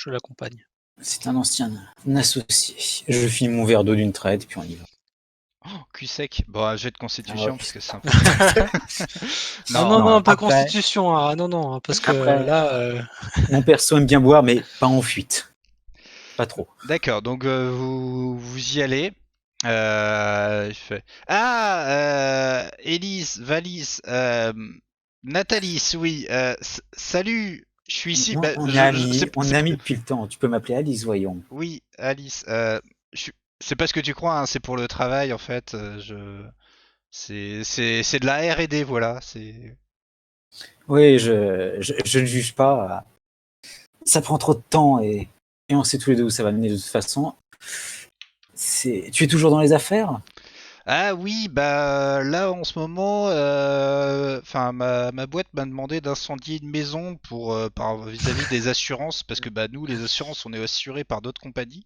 l'accompagne. C'est un ancien associé. Je finis mon verre d'eau d'une traite, puis on y va. Oh, cul sec. Bon, un jet de Ah ouais. constitution, parce que c'est un peu compliqué. Ah Non, non, Non, non, pas après, constitution, ah non, non, parce que après, là, mon perso aime bien boire, mais pas en fuite. Pas trop. d'accord, donc vous y allez. Il fait Élise, Valise, Nathalie, oui. Salut, je suis ici. Non, Bah, c'est on est amis depuis le temps. Tu peux m'appeler Alice, voyons. oui, Alice. C'est pas ce que tu crois, hein, c'est pour le travail en fait. C'est de la R&D, voilà. C'est Oui, je ne juge pas. Ça prend trop de temps et on sait tous les deux où ça va mener de toute façon. Tu es toujours dans les affaires? ah oui, bah là en ce moment, enfin ma boîte m'a demandé d'incendier une maison pour vis-à-vis des assurances parce que bah nous les assurances on est assurés par d'autres compagnies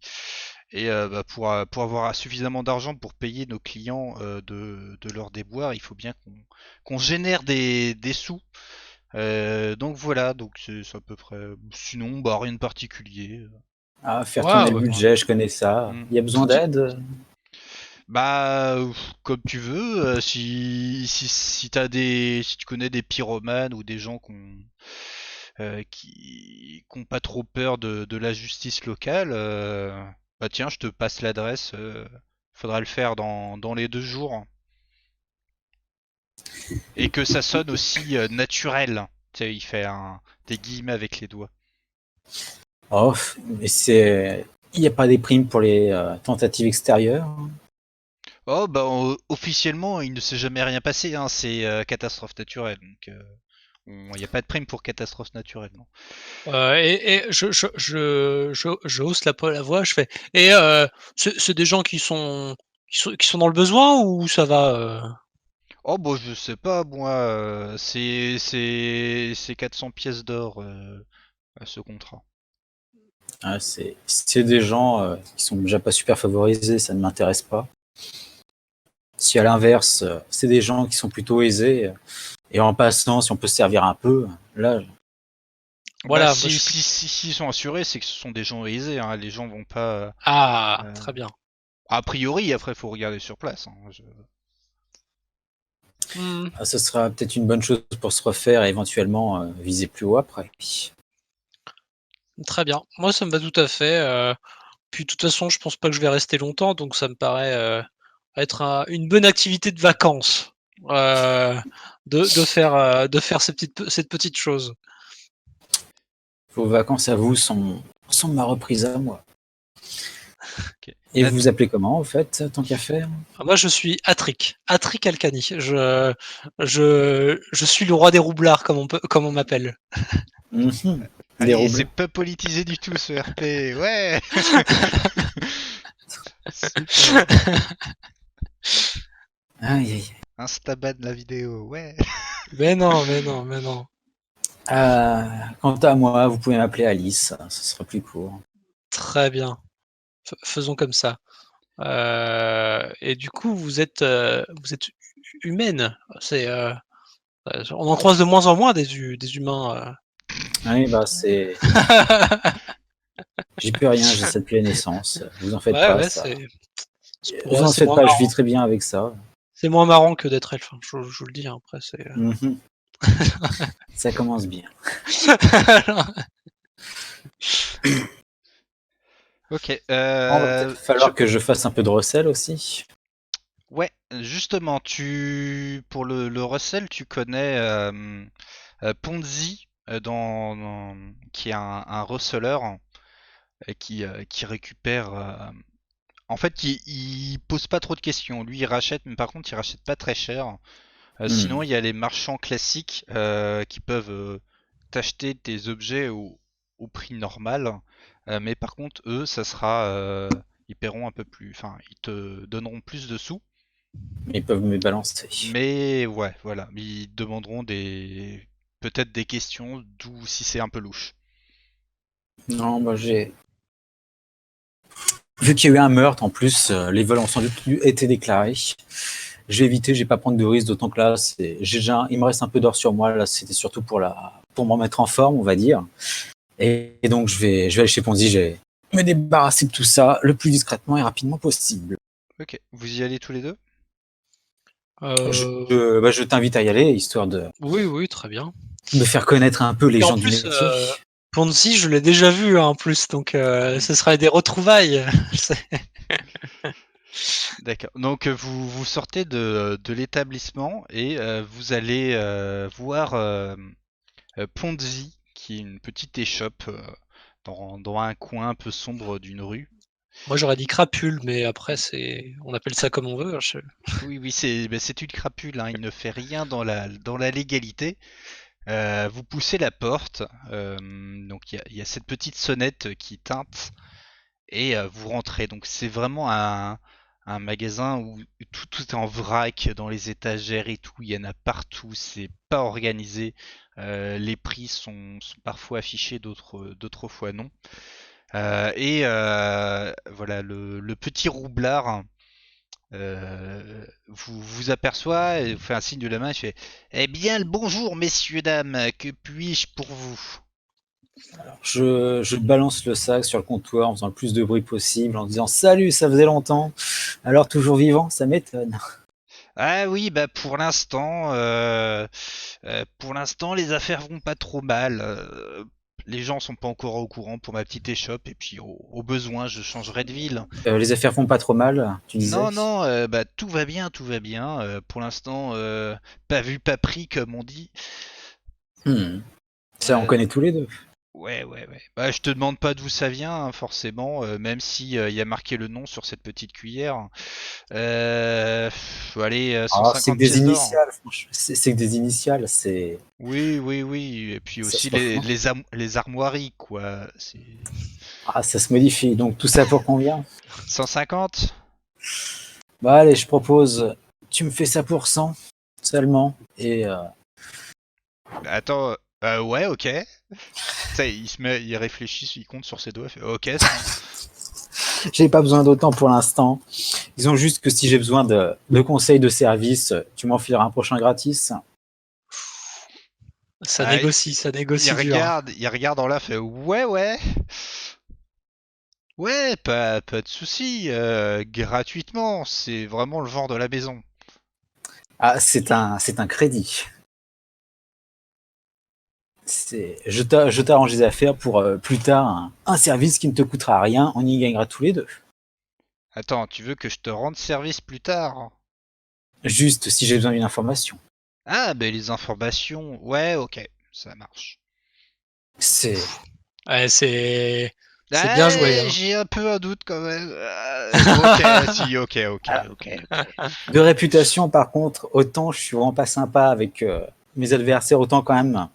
et bah, pour avoir suffisamment d'argent pour payer nos clients de leurs déboires, il faut bien qu'on génère des sous. Donc voilà, donc c'est à peu près. Sinon, bah rien de particulier. Ah, faire tourner le waouh, budget, je connais ça. Hmm. Il y a besoin d'aide? Bah, comme tu veux. Si t'as si tu connais des pyromanes ou des gens qui ont pas trop peur de la justice locale, bah tiens, je te passe l'adresse. Faudra le faire dans les 2 jours et que ça sonne aussi naturel. Tu sais, il fait des guillemets avec les doigts. Oh, mais il n'y a pas des primes pour les tentatives extérieures? Oh bah officiellement il ne s'est jamais rien passé, hein, c'est catastrophe naturelle. Donc il n'y a pas de prime pour catastrophe naturelle, non. et je hausse la voix, je fais: «Et c'est des gens qui sont dans le besoin ou ça va, Oh bah je sais pas moi, c'est 400 pièces d'or ce contrat. Ah, c'est des gens qui sont déjà pas super favorisés, ça ne m'intéresse pas. Si à l'inverse, c'est des gens qui sont plutôt aisés, et en passant, si on peut se servir un peu, là, Voilà, moi, s'ils sont assurés, c'est que ce sont des gens aisés, hein. Les gens vont pas. très bien. A priori, après, faut regarder sur place, hein. Ce sera peut-être une bonne chose pour se refaire et éventuellement viser plus haut après. Très bien. Moi, ça me va tout à fait. Puis, de toute façon, je pense pas que je vais rester longtemps, donc ça me paraît être une bonne activité de vacances. De faire cette petite chose. Vos vacances à vous sont ma reprise à moi. Ok. Et vous vous appelez comment, en fait, tant qu'à faire? Moi, je suis Atric Alcani. Je suis le roi des roublards, comme on m'appelle. Des Allez, c'est roubles. pas politisé du tout ce RP, ouais. Super. Aïe, aïe. Instaban la vidéo, ouais. Mais non. Quant à moi, vous pouvez m'appeler Alice, ce sera plus court. Très bien. Faisons comme ça. Et du coup, vous êtes humaine. On en croise de moins en moins des humains. Oui, c'est. J'y peux rien, j'ai cette pleine essence. Vous en faites Ouais, pas, ouais, ça. ouais, Vous en c'est faites moins pas, je marrant. vis très bien avec ça. C'est moins marrant que d'être elfe, hein, je vous le dis, hein, après c'est. Mhm. Ça commence bien. Ok. On va peut-être falloir que je fasse un peu de recel aussi. Ouais, justement, pour le recel, tu connais Ponzi, qui est un receleur qui récupère. En fait, il pose pas trop de questions. Lui, il rachète, mais par contre, il rachète pas très cher. Sinon, il y a les marchands classiques qui peuvent t'acheter tes objets au prix normal. Mais par contre, eux, ça sera. Ils paieront un peu plus. Enfin, ils te donneront plus de sous. Ils peuvent me balancer. Mais ouais, voilà. Ils demanderont peut-être des questions, d'où si c'est un peu louche. Non, j'ai. Vu qu'il y a eu un meurtre, en plus, les vols ont sans doute été déclarés. J'ai évité, j'ai pas prendre de risques, d'autant que là, il me reste un peu d'or sur moi. Là, c'était surtout pour me remettre en forme, on va dire. Et donc, je vais aller chez Ponzi, je vais me débarrasser de tout ça le plus discrètement et rapidement possible. Ok, vous y allez tous les deux? Je t'invite à y aller, histoire de Oui, très bien. me faire connaître un peu les Et en gens du plus, métier. Ponzi, je l'ai déjà vu, hein, en plus, donc ce sera des retrouvailles. D'accord. Donc vous sortez de l'établissement et vous allez voir Ponzi, qui est une petite échoppe dans un coin un peu sombre d'une rue. Moi, j'aurais dit crapule, mais après, on appelle ça comme on veut, hein, Oui, c'est une crapule, hein. Il ne fait rien dans la légalité. Vous poussez la porte, donc il y a cette petite sonnette qui teinte et vous rentrez. Donc c'est vraiment un magasin où tout est en vrac dans les étagères et tout. Il y en a partout, c'est pas organisé. Les prix sont parfois affichés, d'autres fois non. Voilà, le petit roublard vous aperçoit et vous fait un signe de la main. Il fait Eh bien, le bonjour, messieurs, dames, que puis-je pour vous? Je balance le sac sur le comptoir en faisant le plus de bruit possible, en disant salut, ça faisait longtemps. Alors toujours vivant, ça m'étonne. Ah oui, bah pour l'instant, les affaires vont pas trop mal. Les gens sont pas encore au courant pour ma petite échoppe et puis au besoin, je changerai de ville. Les affaires font pas trop mal, tu disais. Non, non, bah tout va bien, tout va bien. Pour l'instant, pas vu, pas pris, comme on dit. Ça, on connaît tous les deux. Ouais. Bah, je te demande pas d'où ça vient, hein, forcément, même si il y a marqué le nom sur cette petite cuillère. Allez, C'est que 150 des pièces d'or. initiales, franchement. C'est que des initiales, Oui. Et puis ça aussi se refond. les armoiries, quoi. C'est Ça se modifie. Donc tout ça pour combien? 150? Bah allez, je propose, tu me fais ça pour 100 seulement. Et Attends, ouais, ok. Ça, il réfléchit, il compte sur ses doigts, il fait ok, 100. j'ai pas besoin d'autant pour l'instant. Disons juste que si j'ai besoin de conseils de service, tu m'en fileras un prochain gratis. Ça Ah, négocie, ça il négocie dur. regarde en là, fait ouais. Ouais, pas de souci, gratuitement, c'est vraiment le genre de la maison. Ah, c'est un crédit. Je t'arrange les affaires pour plus tard un service qui ne te coûtera rien. On y gagnera tous les deux. Attends, tu veux que je te rende service plus tard? Juste si j'ai besoin d'une information. Ah, ben les informations, ouais, ok, ça marche. C'est Ouais, c'est bien joué, Ah, hein. j'ai un peu un doute quand même. Ok, si, ok. de réputation, par contre, autant je suis vraiment pas sympa avec mes adversaires, autant quand même,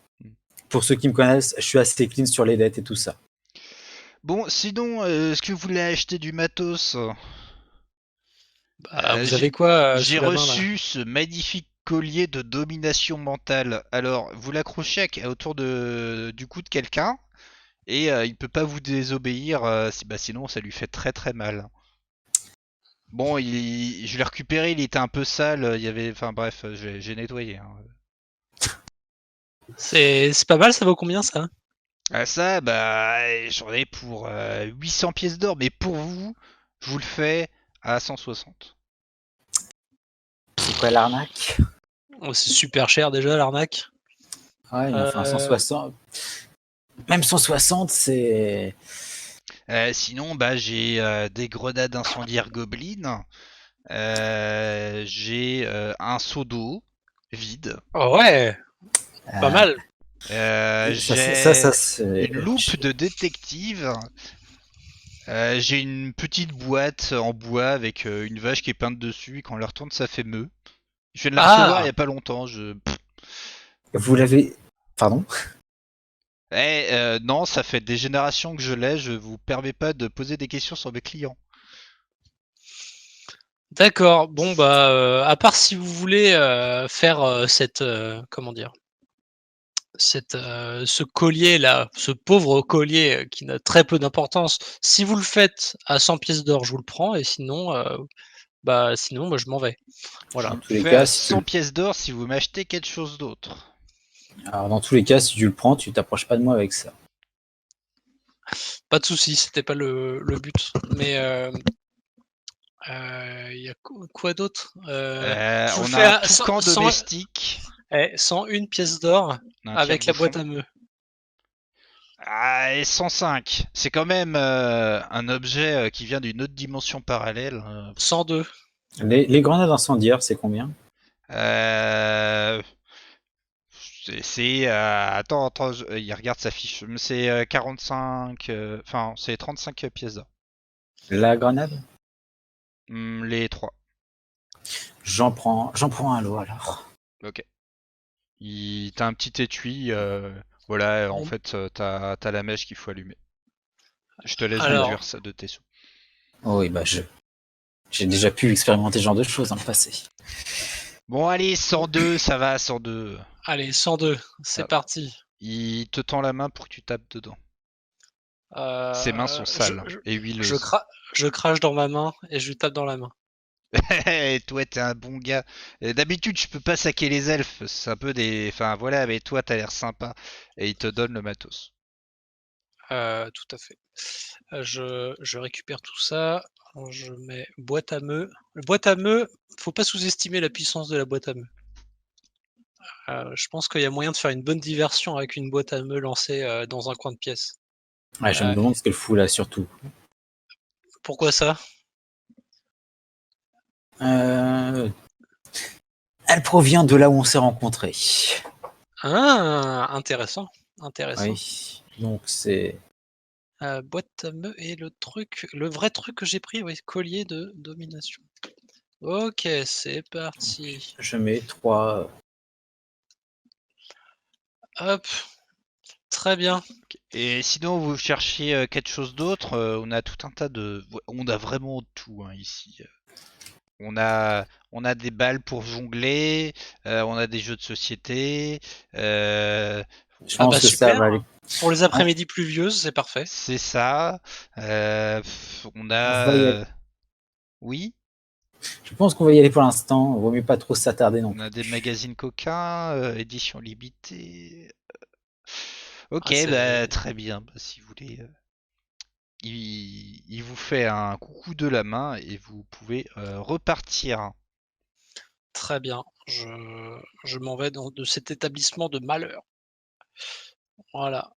pour ceux qui me connaissent, je suis assez clean sur les dettes et tout ça. Bon, sinon, est-ce que vous voulez acheter du matos? Bah, vous J'ai avez quoi j'ai sous la main là? reçu ce magnifique collier de domination mentale. Alors, vous l'accrochez autour du cou de quelqu'un et il peut pas vous désobéir, sinon ça lui fait très très mal. Bon, je l'ai récupéré, il était un peu sale, il y avait, enfin bref, j'ai nettoyé, hein. C'est pas mal, ça vaut combien ça? Ah ça, bah, j'en ai pour 800 pièces d'or, mais pour vous, je vous le fais à 160. C'est quoi l'arnaque? Oh, c'est super cher déjà l'arnaque. Ouais, mais enfin Euh, 160. Même 160, c'est. Sinon, bah, j'ai des grenades incendiaires gobelines, j'ai un seau d'eau vide, Oh ouais, pas euh, mal. ça, j'ai c'est. une loupe de détective, j'ai une petite boîte en bois avec une vache qui est peinte dessus, et quand on la retourne, ça fait meuh. Je viens de la recevoir il y Ah, a pas longtemps. Vous l'avez. Pardon? Non, ça fait des générations que je l'ai. Je vous permets pas de poser des questions sur mes clients. d'accord. Bon bah, à part si vous voulez faire cette, comment dire, ce collier là, ce pauvre collier qui n'a très peu d'importance. Si vous le faites à 100 pièces d'or, je vous le prends, et sinon, bah sinon, moi je m'en vais. Je Voilà. vous Dans le tous les fais à cas, si tu 100 le... pièces d'or si vous m'achetez quelque chose d'autre. Alors, dans tous les cas, si tu le prends, tu t'approches pas de moi avec ça. Pas de souci, c'était pas le but. Mais il y a quoi d'autre? Je vous le On fais a un à toucan domestique. 101 pièces d'or Un avec la boîte tire-bouchon. à meux. Ah, et 105. C'est quand même un objet qui vient d'une autre dimension parallèle. 102. Les grenades incendiaires, c'est combien? Euh, attends, il regarde sa fiche. C'est 45. Enfin, c'est 35 pièces d'or. La grenade? Les trois. J'en prends un lot alors. Ok. T'as un petit étui. Voilà, en Bon, fait, t'as la mèche qu'il faut allumer. Je te laisse Alors, déduire ça de tes sous. oh oui, j'ai déjà pu expérimenter ce genre de choses dans le passé. Bon, allez, 102, ça va, 102. allez, 102, c'est Ah, parti. il te tend la main pour que tu tapes dedans. Ses mains sont Je, sales je, et je, huileuses. je crache dans ma main et je lui tape dans la main. Et toi, t'es un bon gars. D'habitude, je peux pas saquer les elfes. C'est un peu des. Enfin, voilà, mais toi, t'as l'air sympa. Et il te donne le matos. Tout à fait. Je récupère tout ça. Je mets boîte à meux. Le boîte à meux, faut pas sous-estimer la puissance de la boîte à meux. Je pense qu'il y a moyen de faire une bonne diversion avec une boîte à meux lancée dans un coin de pièce. Ouais, je me Euh, demande ce qu'elle fout là surtout. Pourquoi ça? Euh, Elle provient de là où on s'est rencontrés. Ah, intéressant, intéressant. Oui, donc c'est. Boîte à meux et le vrai truc que j'ai pris, oui, collier de domination. Ok, c'est parti. Je mets 3. Hop, très bien. Et sinon, vous cherchiez quelque chose d'autre, on a tout un tas de. On a vraiment tout hein, ici. On a, on a des balles pour jongler, on a des jeux de société. euh, Je Ah bah pense que ça super. va aller. Pour les On, après-midi pluvieuses, c'est parfait. c'est ça. On on a. va y aller. Oui, Je pense qu'on va y aller pour l'instant. Vaut mieux pas trop s'attarder non on a plus. des magazines coquins, édition limitée. Ok, bah, très bien. Bah, si vous voulez, il vous fait un coucou de la main et vous pouvez repartir. Très bien. Je m'en vais de cet établissement de malheur. Voilà.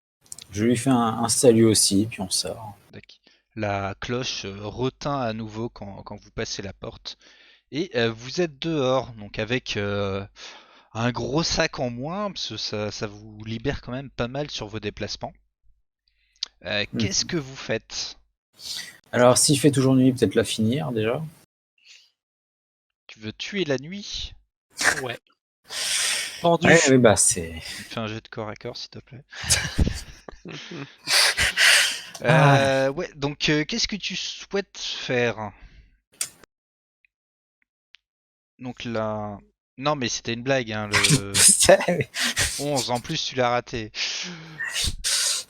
Je lui fais un salut aussi, puis on sort. Tac. La cloche retint à nouveau quand vous passez la porte. Et vous êtes dehors, donc avec un gros sac en moins, parce que ça vous libère quand même pas mal sur vos déplacements. Qu'est-ce Mhm. que vous faites? Alors, s'il fait toujours nuit, peut-être la finir déjà. Tu veux tuer la nuit? Ouais. Pendu. Ouais, oui, bah c'est. Tu me fais un jet de corps à corps, s'il te plaît. Ah, Ouais, donc qu'est-ce que tu souhaites faire? Donc là... Non, mais c'était une blague, hein, le 11, en plus tu l'as raté.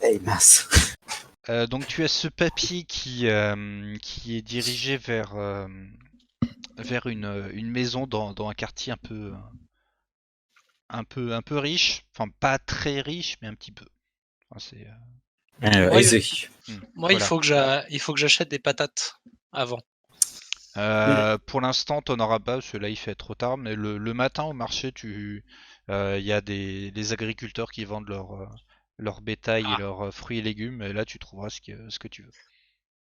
hey, mince. Donc tu as ce papier qui est dirigé vers une maison dans un quartier un peu riche. Enfin, pas très riche, mais un petit peu. Enfin, Moi, Aisé. moi, voilà. il faut que j'achète des patates avant. Pour l'instant, t'en auras pas, parce que là il fait trop tard, mais le matin au marché, il y a des agriculteurs qui vendent leur bétail et Ah. leurs fruits et légumes, et là tu trouveras ce que tu veux.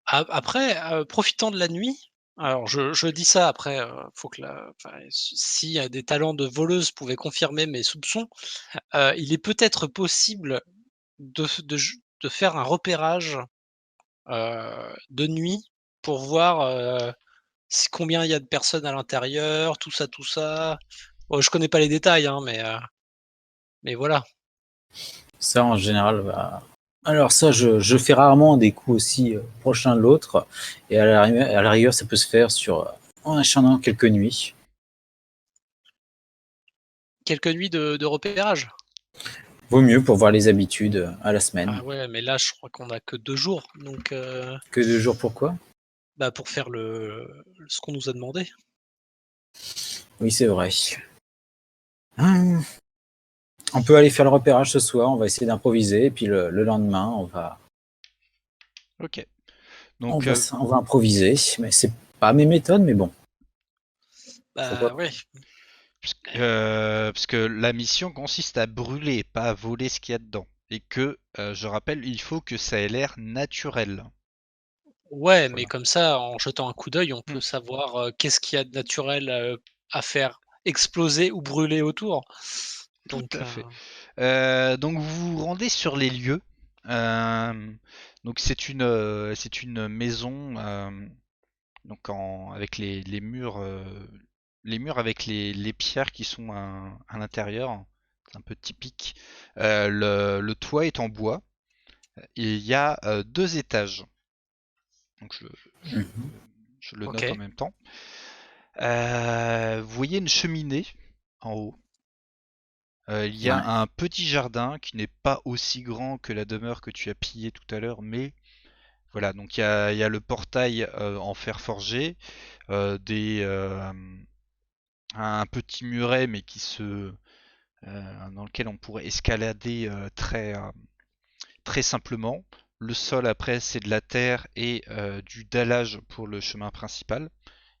Après, profitant de la nuit, alors je dis ça après, faut que enfin, si, des talents de voleuse pouvaient confirmer mes soupçons, il est peut-être possible de faire un repérage, de nuit pour voir, combien il y a de personnes à l'intérieur, tout ça, tout ça. Bon, je connais pas les détails, hein, mais voilà. Ça, en général, bah. Alors, ça, je fais rarement des coups aussi proches l'un de l'autre. Et à la rigueur, ça peut se faire en acharnant quelques nuits. Quelques nuits de repérage? Vaut mieux pour voir les habitudes à la semaine. Ah ouais, mais là, je crois qu'on a que 2 jours, donc Que 2 jours, pourquoi? bah, pour faire ce qu'on nous a demandé. Oui, c'est vrai. Hum, On peut aller faire le repérage ce soir, on va essayer d'improviser. Et puis le lendemain, Ok. Donc, on va improviser. Mais c'est pas mes méthodes, mais bon, pourquoi Bah, pas. ouais. parce que la mission consiste à brûler, pas à voler ce qu'il y a dedans. Et que, je rappelle, il faut que ça ait l'air naturel. Ouais, mais Voilà. comme ça, en jetant un coup d'œil, on Hmm, peut savoir, qu'est-ce qu'il y a de naturel, à faire exploser ou brûler autour. tout Donc, à fait. Donc vous vous rendez sur les lieux. Euh, donc c'est une maison avec les murs avec les pierres qui sont à l'intérieur. C'est un peu typique. Le toit est en bois. Et il y a 2 étages. Donc Mhm. je le note en OK. même temps. Vous voyez une cheminée en haut. Il y a Ouais. un petit jardin qui n'est pas aussi grand que la demeure que tu as pillée tout à l'heure, mais voilà, donc il y a le portail en fer forgé, euh, des, euh, un petit muret mais dans lequel on pourrait escalader très simplement. Le sol après c'est de la terre et du dallage pour le chemin principal.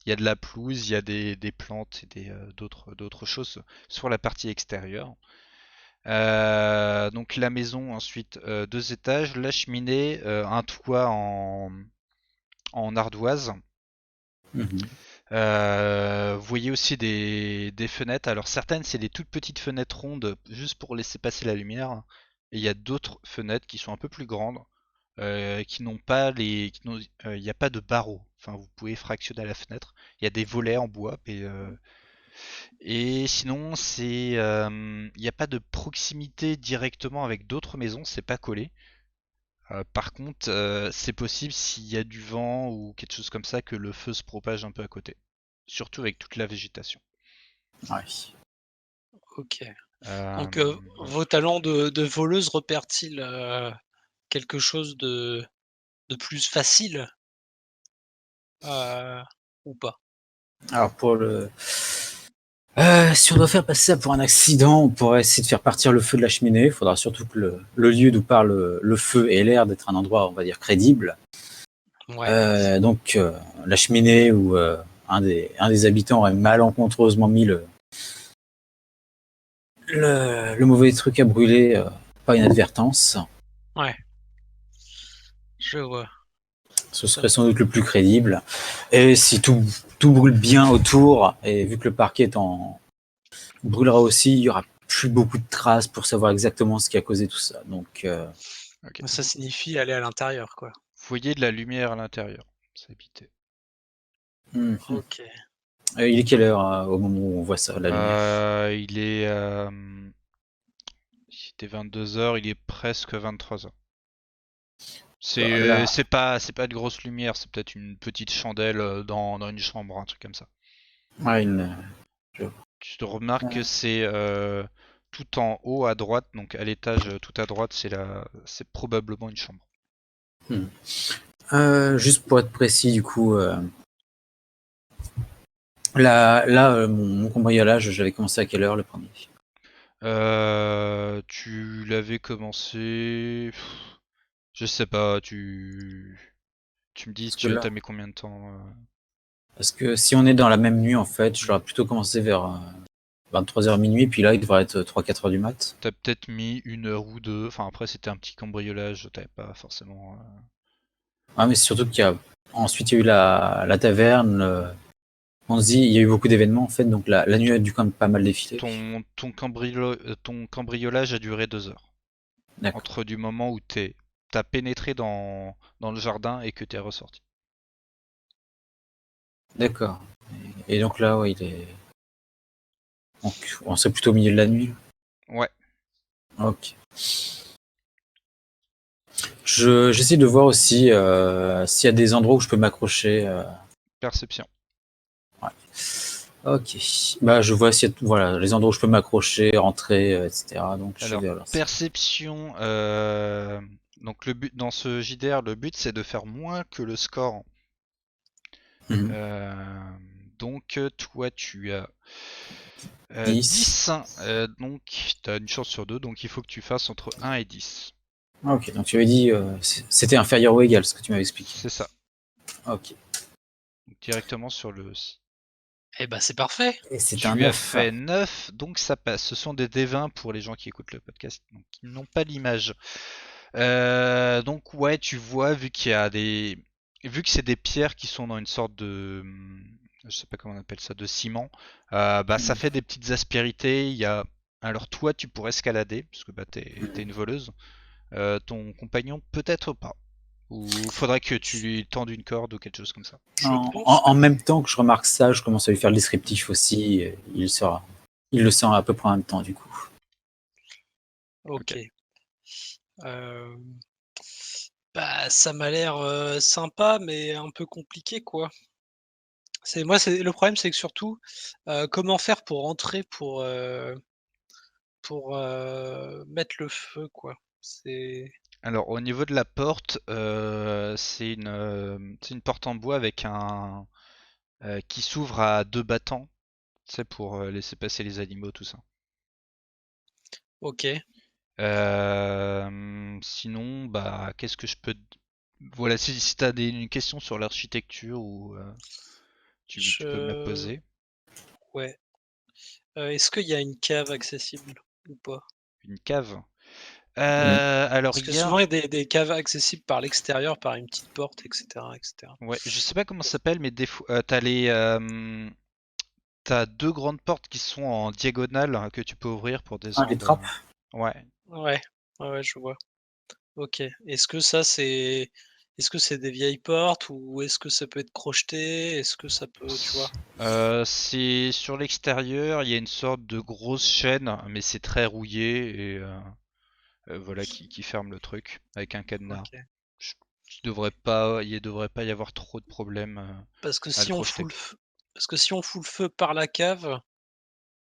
Il y a de la pelouse, il y a des plantes et d'autres choses sur la partie extérieure. Donc la maison, ensuite 2 étages, la cheminée, un toit en ardoise. Mhm. Vous voyez aussi des fenêtres. Alors certaines, c'est des toutes petites fenêtres rondes juste pour laisser passer la lumière. Et il y a d'autres fenêtres qui sont un peu plus grandes, qui n'ont pas il n'y a pas de barreaux. Enfin, vous pouvez fractionner à la fenêtre. Il y a des volets en bois, et sinon, il n'y a pas de proximité directement avec d'autres maisons, c'est pas collé. Par contre, c'est possible s'il y a du vent ou quelque chose comme ça que le feu se propage un peu à côté. Surtout avec toute la végétation. Ouais. OK. Euh, Donc, voilà. vos talents de voleuse repèrent-ils, quelque chose de plus facile, heu, ou pas? Alors Si on doit faire passer ça pour un accident, on pourrait essayer de faire partir le feu de la cheminée. Il faudra surtout que le lieu d'où part le feu ait l'air d'être un endroit, on va dire, crédible. Ouais. Donc, la cheminée ou un des habitants aurait malencontreusement mis le mauvais truc à brûler par inadvertance. Ouais. Je vois. Ce serait sans doute le plus crédible. Et si tout brûle bien autour, et vu que le parquet brûlera aussi, il y aura plus beaucoup de traces pour savoir exactement ce qui a causé tout ça. Donc, Ok. Ça signifie aller à l'intérieur, quoi. Vous voyez de la lumière à l'intérieur. C'est habité. Ok. Il est quelle heure au moment où on voit ça, la lumière? Il est... il était 22h, il est presque 23h. Là, C'est pas de grosse lumière, c'est peut-être une petite chandelle dans une chambre, un truc comme ça. ouais, Tu te remarques que c'est tout en haut à droite, donc à l'étage tout à droite, c'est probablement une chambre. juste pour être précis, du coup, mon cambriolage, j'avais commencé à quelle heure le premier? Tu l'avais commencé, je sais pas, tu me dis, Parce que tu là, as mis combien de temps parce que si on est dans la même nuit, en fait, j'aurais plutôt commencé vers 23h minuit, puis là, il devrait être 3-4 heures du mat. T'as peut-être mis 1 heure ou deux, enfin après c'était un petit cambriolage, t'avais pas forcément... Ah, mais c'est surtout ensuite, il y a eu la taverne. On se dit, il y a eu beaucoup d'événements, en fait, donc la nuit a dû quand même pas mal défiler. Ton cambriolage a duré 2 heures. D'accord. Entre du moment où t'as pénétré dans le jardin et que t'es ressorti. D'accord. Et donc là, ouais, on serait plutôt au milieu de la nuit. Ouais, Ok. J'essaie de voir aussi s'il y a des endroits où je peux m'accrocher. perception. Ouais. Ok. Bah, je vois s'il y a voilà, les endroits où je peux m'accrocher, rentrer, etc. Donc, je Alors, vais alors ça. perception, donc le but dans ce JDR, le but c'est de faire moins que le score. Mhm. Euh, donc toi tu as 10. 10, donc tu as une chance sur 2, donc il faut que tu fasses entre 1 et 10. Ok, donc tu avais dit c'était inférieur ou égal, ce que tu m'avais expliqué. C'est ça, Ok. donc directement sur le... Eh ben, c'est parfait. Et c'est un Tu as 9. fait 9, donc ça passe. Ce sont des D20 pour les gens qui écoutent le podcast, donc qui n'ont pas l'image. Donc ouais, tu vois, vu que c'est des pierres qui sont dans une sorte de, je sais pas comment on appelle ça, de ciment, bah ça fait des petites aspérités. Alors toi, tu pourrais escalader, parce que bah t'es une voleuse. Ton compagnon, peut-être pas. Ou faudrait que tu lui tendes une corde ou quelque chose comme ça. Je pense. En même temps que je remarque ça, je commence à lui faire le descriptif aussi. Il le sent à peu près en même temps, du coup. Ok. Ok. Euh, Bah, ça m'a l'air sympa, mais un peu compliqué, quoi. C'est le problème, c'est que surtout, comment faire pour entrer pour mettre le feu, quoi. C'est Alors au niveau de la porte, c'est une porte en bois avec qui s'ouvre à deux battants, tu sais, pour laisser passer les animaux, tout ça. OK. Sinon, bah qu'est-ce que je peux... Voilà, si t'as une question sur l'architecture ou tu peux me la Je poser. Ouais. Est-ce qu'il y a une cave accessible ou pas? Une cave. Mm. Alors Parce il que y a... souvent, il y a des caves accessibles par l'extérieur, par une petite porte, et cetera, et cetera. Ouais, je sais pas comment ça s'appelle, mais des fois, t'as deux grandes portes qui sont en diagonale que tu peux ouvrir pour Ah, les descendre. trappes. Ouais. Ouais. Ouais, ouais, je vois. OK. Est-ce que c'est des vieilles portes ou est-ce que ça peut être crocheté? Est-ce que ça peut, tu vois? C'est sur l'extérieur, il y a une sorte de grosse chaîne, mais c'est très rouillé et voilà qui ferme le truc avec un cadenas. OK. Je- il devrait pas y avoir trop de problèmes Parce que à le si on fout crocheter. le feu parce que si on fout le feu par la cave,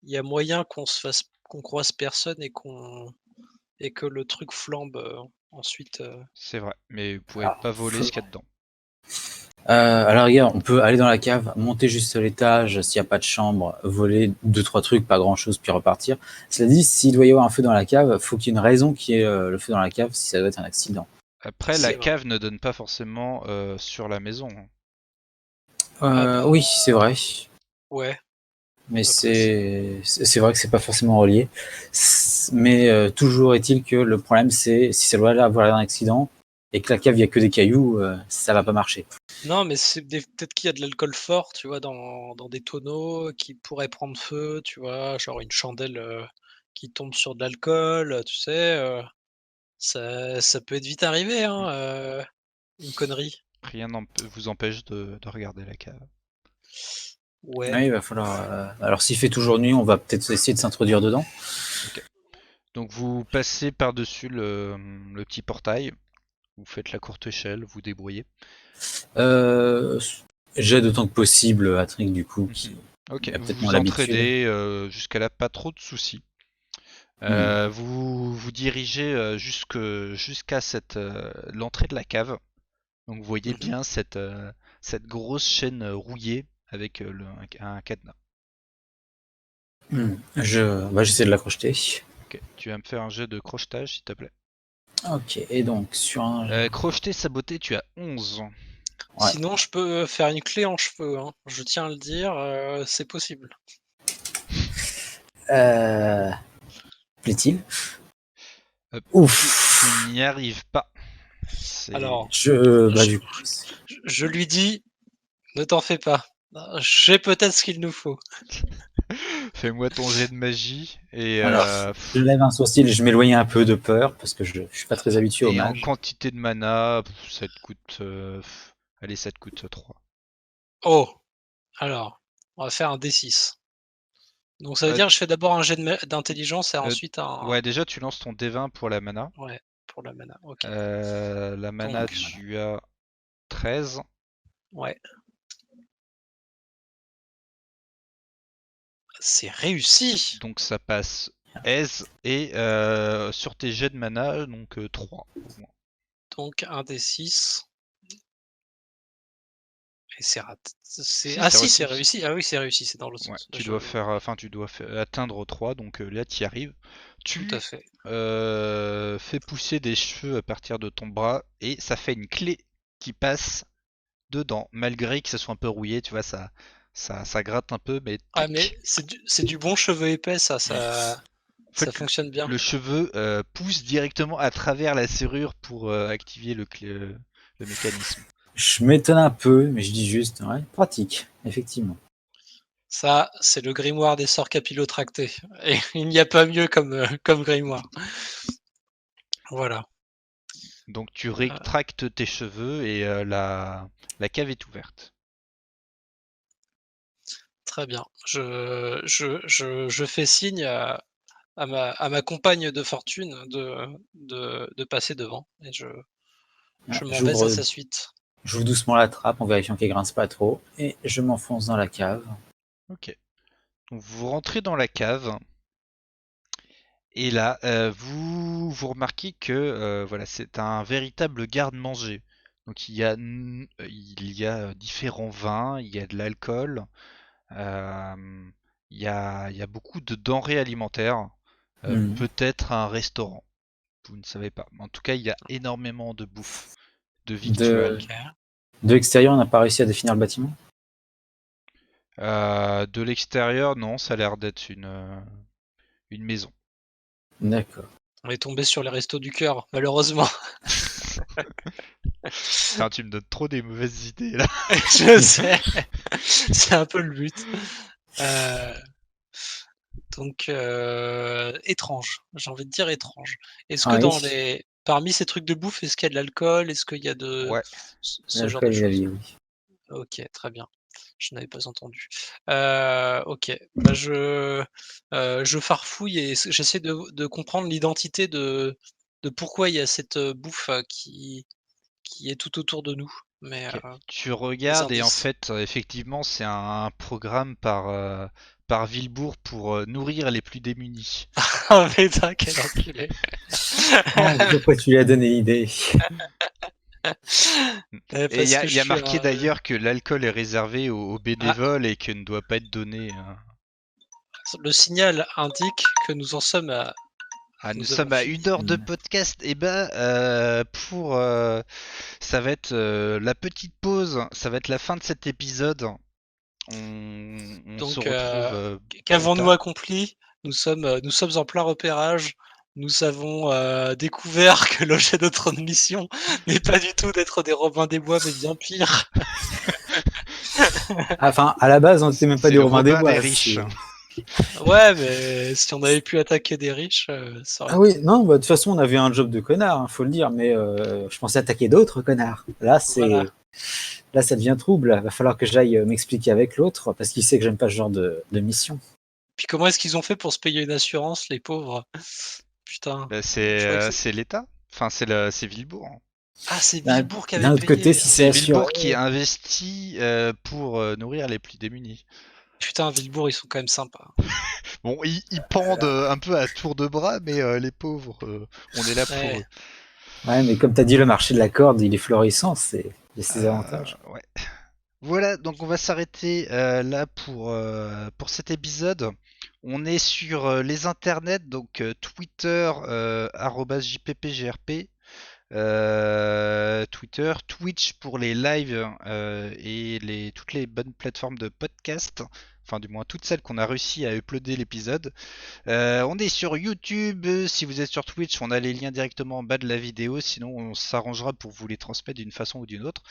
il y a moyen qu'on croise personne et que le truc flambe, ensuite, C'est vrai, mais vous pouvez Alors, pas voler ce qu'il y a dedans. À la rigueur, on peut aller dans la cave, monter juste à l'étage, s'il n'y a pas de chambre, voler 2-3 trucs, pas grand-chose, puis repartir. Cela dit, s'il doit y avoir un feu dans la cave, faut qu'il y ait une raison qu'il y ait le feu dans la cave, si ça doit être un accident. Après, la C'est vrai. cave ne donne pas forcément sur la maison, hein. Ah bah Oui, c'est vrai. ouais. Mais Après, c'est vrai que c'est pas forcément relié. Mais toujours est-il que le problème, c'est si ça doit avoir un accident et que la cave, il y a que des cailloux, ça va pas marcher. non, mais peut-être qu'il y a de l'alcool fort, tu vois, dans des tonneaux qui pourraient prendre feu, tu vois, genre une chandelle qui tombe sur de l'alcool, tu sais, ça peut être vite arrivé, hein, une connerie. Rien vous empêche de regarder la cave. Ouais. Ouais, il va falloir. Alors, s'il fait toujours nuit, on va peut-être essayer de s'introduire dedans. Ok. Donc vous passez par-dessus le petit portail, vous faites la courte échelle, vous débrouillez. Euh, J'aide autant que possible Atric, du coup, qui Ok, a vous peut-être moins vous l'habitude. entraidez jusqu'à là, pas trop de soucis. Hmm. Vous vous dirigez jusqu'à l'entrée de la cave. Donc vous voyez Mmh. bien cette grosse chaîne rouillée avec un cadenas. J'essaie de l'accrocher. Ok, tu vas me faire un jet de crochetage s'il te plaît. Ok, et donc, sur un. Crocheter, saboter, tu as 11. Ouais. Sinon, je peux faire une clé en cheveux, hein. Je tiens à le dire, c'est possible. Euh... Plaît-il? Euh, tu Ouf! n'y arrives pas. C'est. Alors, Bah, je du coup. je lui dis: «Ne t'en fais pas, j'ai peut-être ce qu'il nous faut». Fais-moi ton jet de magie et Alors, je lève un sourcil et je m'éloigne un peu de peur parce que je suis pas très habitué au en mage. quantité de mana, ça te coûte. Allez, ça te coûte 3. Oh! Alors, on va faire un D6. Donc ça veut Euh, dire, je fais d'abord un jet d'intelligence et euh, ensuite un ouais, déjà, tu lances ton D20 pour la mana. ouais, pour la mana, OK. La mana, Donc tu as 13. ouais, c'est réussi! Donc ça passe aise. Et sur tes jets de mana, donc 3 au moins. Donc un D6 et c'est raté. Si, Ah c'est si, c'est réussi. réussi. Ah oui, c'est réussi, c'est dans l'autre Ouais, sens. tu dois faire, enfin, atteindre 3, donc là, tu y arrives. Tout à Tu fait. fais pousser des cheveux à partir de ton bras et ça fait une clé qui passe dedans, malgré que ça soit un peu rouillé, tu vois, ça gratte un peu, mais Ah mais tic. c'est du bon cheveu épais ça, ça En ça fait, fonctionne bien. le cheveu pousse directement à travers la serrure pour activer le mécanisme. Je m'étonne un peu, mais je dis juste, ouais, pratique, effectivement. Ça, c'est le grimoire des sorts capillotractés et il n'y a pas mieux comme grimoire. Voilà, Donc tu heu, rétractes tes cheveux et la cave est ouverte. très bien. Je fais signe à ma compagne de fortune de passer devant et je m'en vais à J'ouvre, sa suite. j'ouvre doucement la trappe en vérifiant qu'elle grince pas trop et je m'enfonce dans la cave. Ok. Donc vous rentrez dans la cave et là vous remarquez que voilà c'est un véritable garde-manger. Donc il y a différents vins, il y a de l'alcool, euh, il y a beaucoup de denrées alimentaires, Hmm. peut-être un restaurant. Vous ne savez pas. En tout cas, il y a énormément de bouffe, de De, victuailles. OK. de l'extérieur, on n'a pas réussi à définir le bâtiment? De l'extérieur, non, ça a l'air d'être une maison. D'accord. On est tombé sur les restos du cœur, malheureusement. Putain, tu me donnes trop des mauvaises idées là. Je sais, c'est un peu le but. Heu, donc étrange, j'ai envie de dire étrange. Est-ce que Oui, parmi ces trucs de bouffe, est-ce qu'il y a de l'alcool? Est-ce qu'il y a de Ouais. ce genre de l'alcool et la choses? vie, oui. OK, très bien. Je n'avais pas entendu. OK, bah, je farfouille et j'essaie de comprendre l'identité de pourquoi il y a cette, bouffe, qui est tout autour de nous. Mais, Ok. Tu des regardes et en indices. fait, effectivement, c'est un programme par Villebourg pour nourrir les plus démunis. Ah putain, quel enculé! Oh, pourquoi tu lui as donné l'idée? Et il Parce y a, que il je y a suis marqué d'ailleurs que l'alcool est réservé aux Ah, bénévoles et que ne doit pas être donné. le signal indique que nous en sommes à. Ah, nous Nous avons sommes à fini. 1 heure de podcast. Et ben, ça va être la petite pause. Ça va être la fin de cet épisode. On se Donc, retrouve plus qu'avons-nous tard. accompli? Nous sommes en plein repérage. Nous avons découvert que l'objet de notre mission n'est pas du tout d'être des Robins des Bois, mais bien pire. Enfin, à la base, on n'était même pas C'est des le Robins des Robin des Bois. riches. Ouais, mais si on avait pu attaquer des riches, ça aurait Ah oui, été. non, bah, de toute façon, on avait un job de connard, hein, faut le dire, mais je pensais attaquer d'autres connards. Voilà. Là, ça devient trouble. Va falloir que j'aille m'expliquer avec l'autre parce qu'il sait que j'aime pas ce genre de mission. Puis comment est-ce qu'ils ont fait pour se payer une assurance, les pauvres? Putain. Bah, Je croyais que c'est. c'est l'État. Enfin, c'est Villebourg, hein. Ah, c'est D'un Villebourg qui avait d'un autre côté, payé. si c'est C'est assuré, Villebourg qui investit pour nourrir les plus démunis. Putain, Villebourg, ils sont quand même sympas. Bon, ils pendent un peu à tour de bras, mais les pauvres, on est là pour Ouais. eux. ouais, mais comme tu as dit, le marché de la corde, il est florissant, il y a ses avantages. Ouais. Voilà, donc on va s'arrêter là pour cet épisode. On est sur les internets, donc Twitter, @jppgrp, Twitter, Twitch pour les lives et toutes les bonnes plateformes de podcast. Enfin, du moins toutes celles qu'on a réussi à uploader l'épisode. On est sur YouTube. Si vous êtes sur Twitch, on a les liens directement en bas de la vidéo. Sinon, on s'arrangera pour vous les transmettre d'une façon ou d'une autre.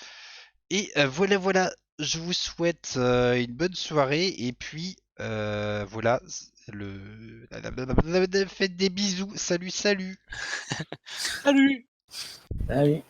Et voilà. Je vous souhaite une bonne soirée. Et puis, voilà. Faites des bisous. Salut. Salut! Allez.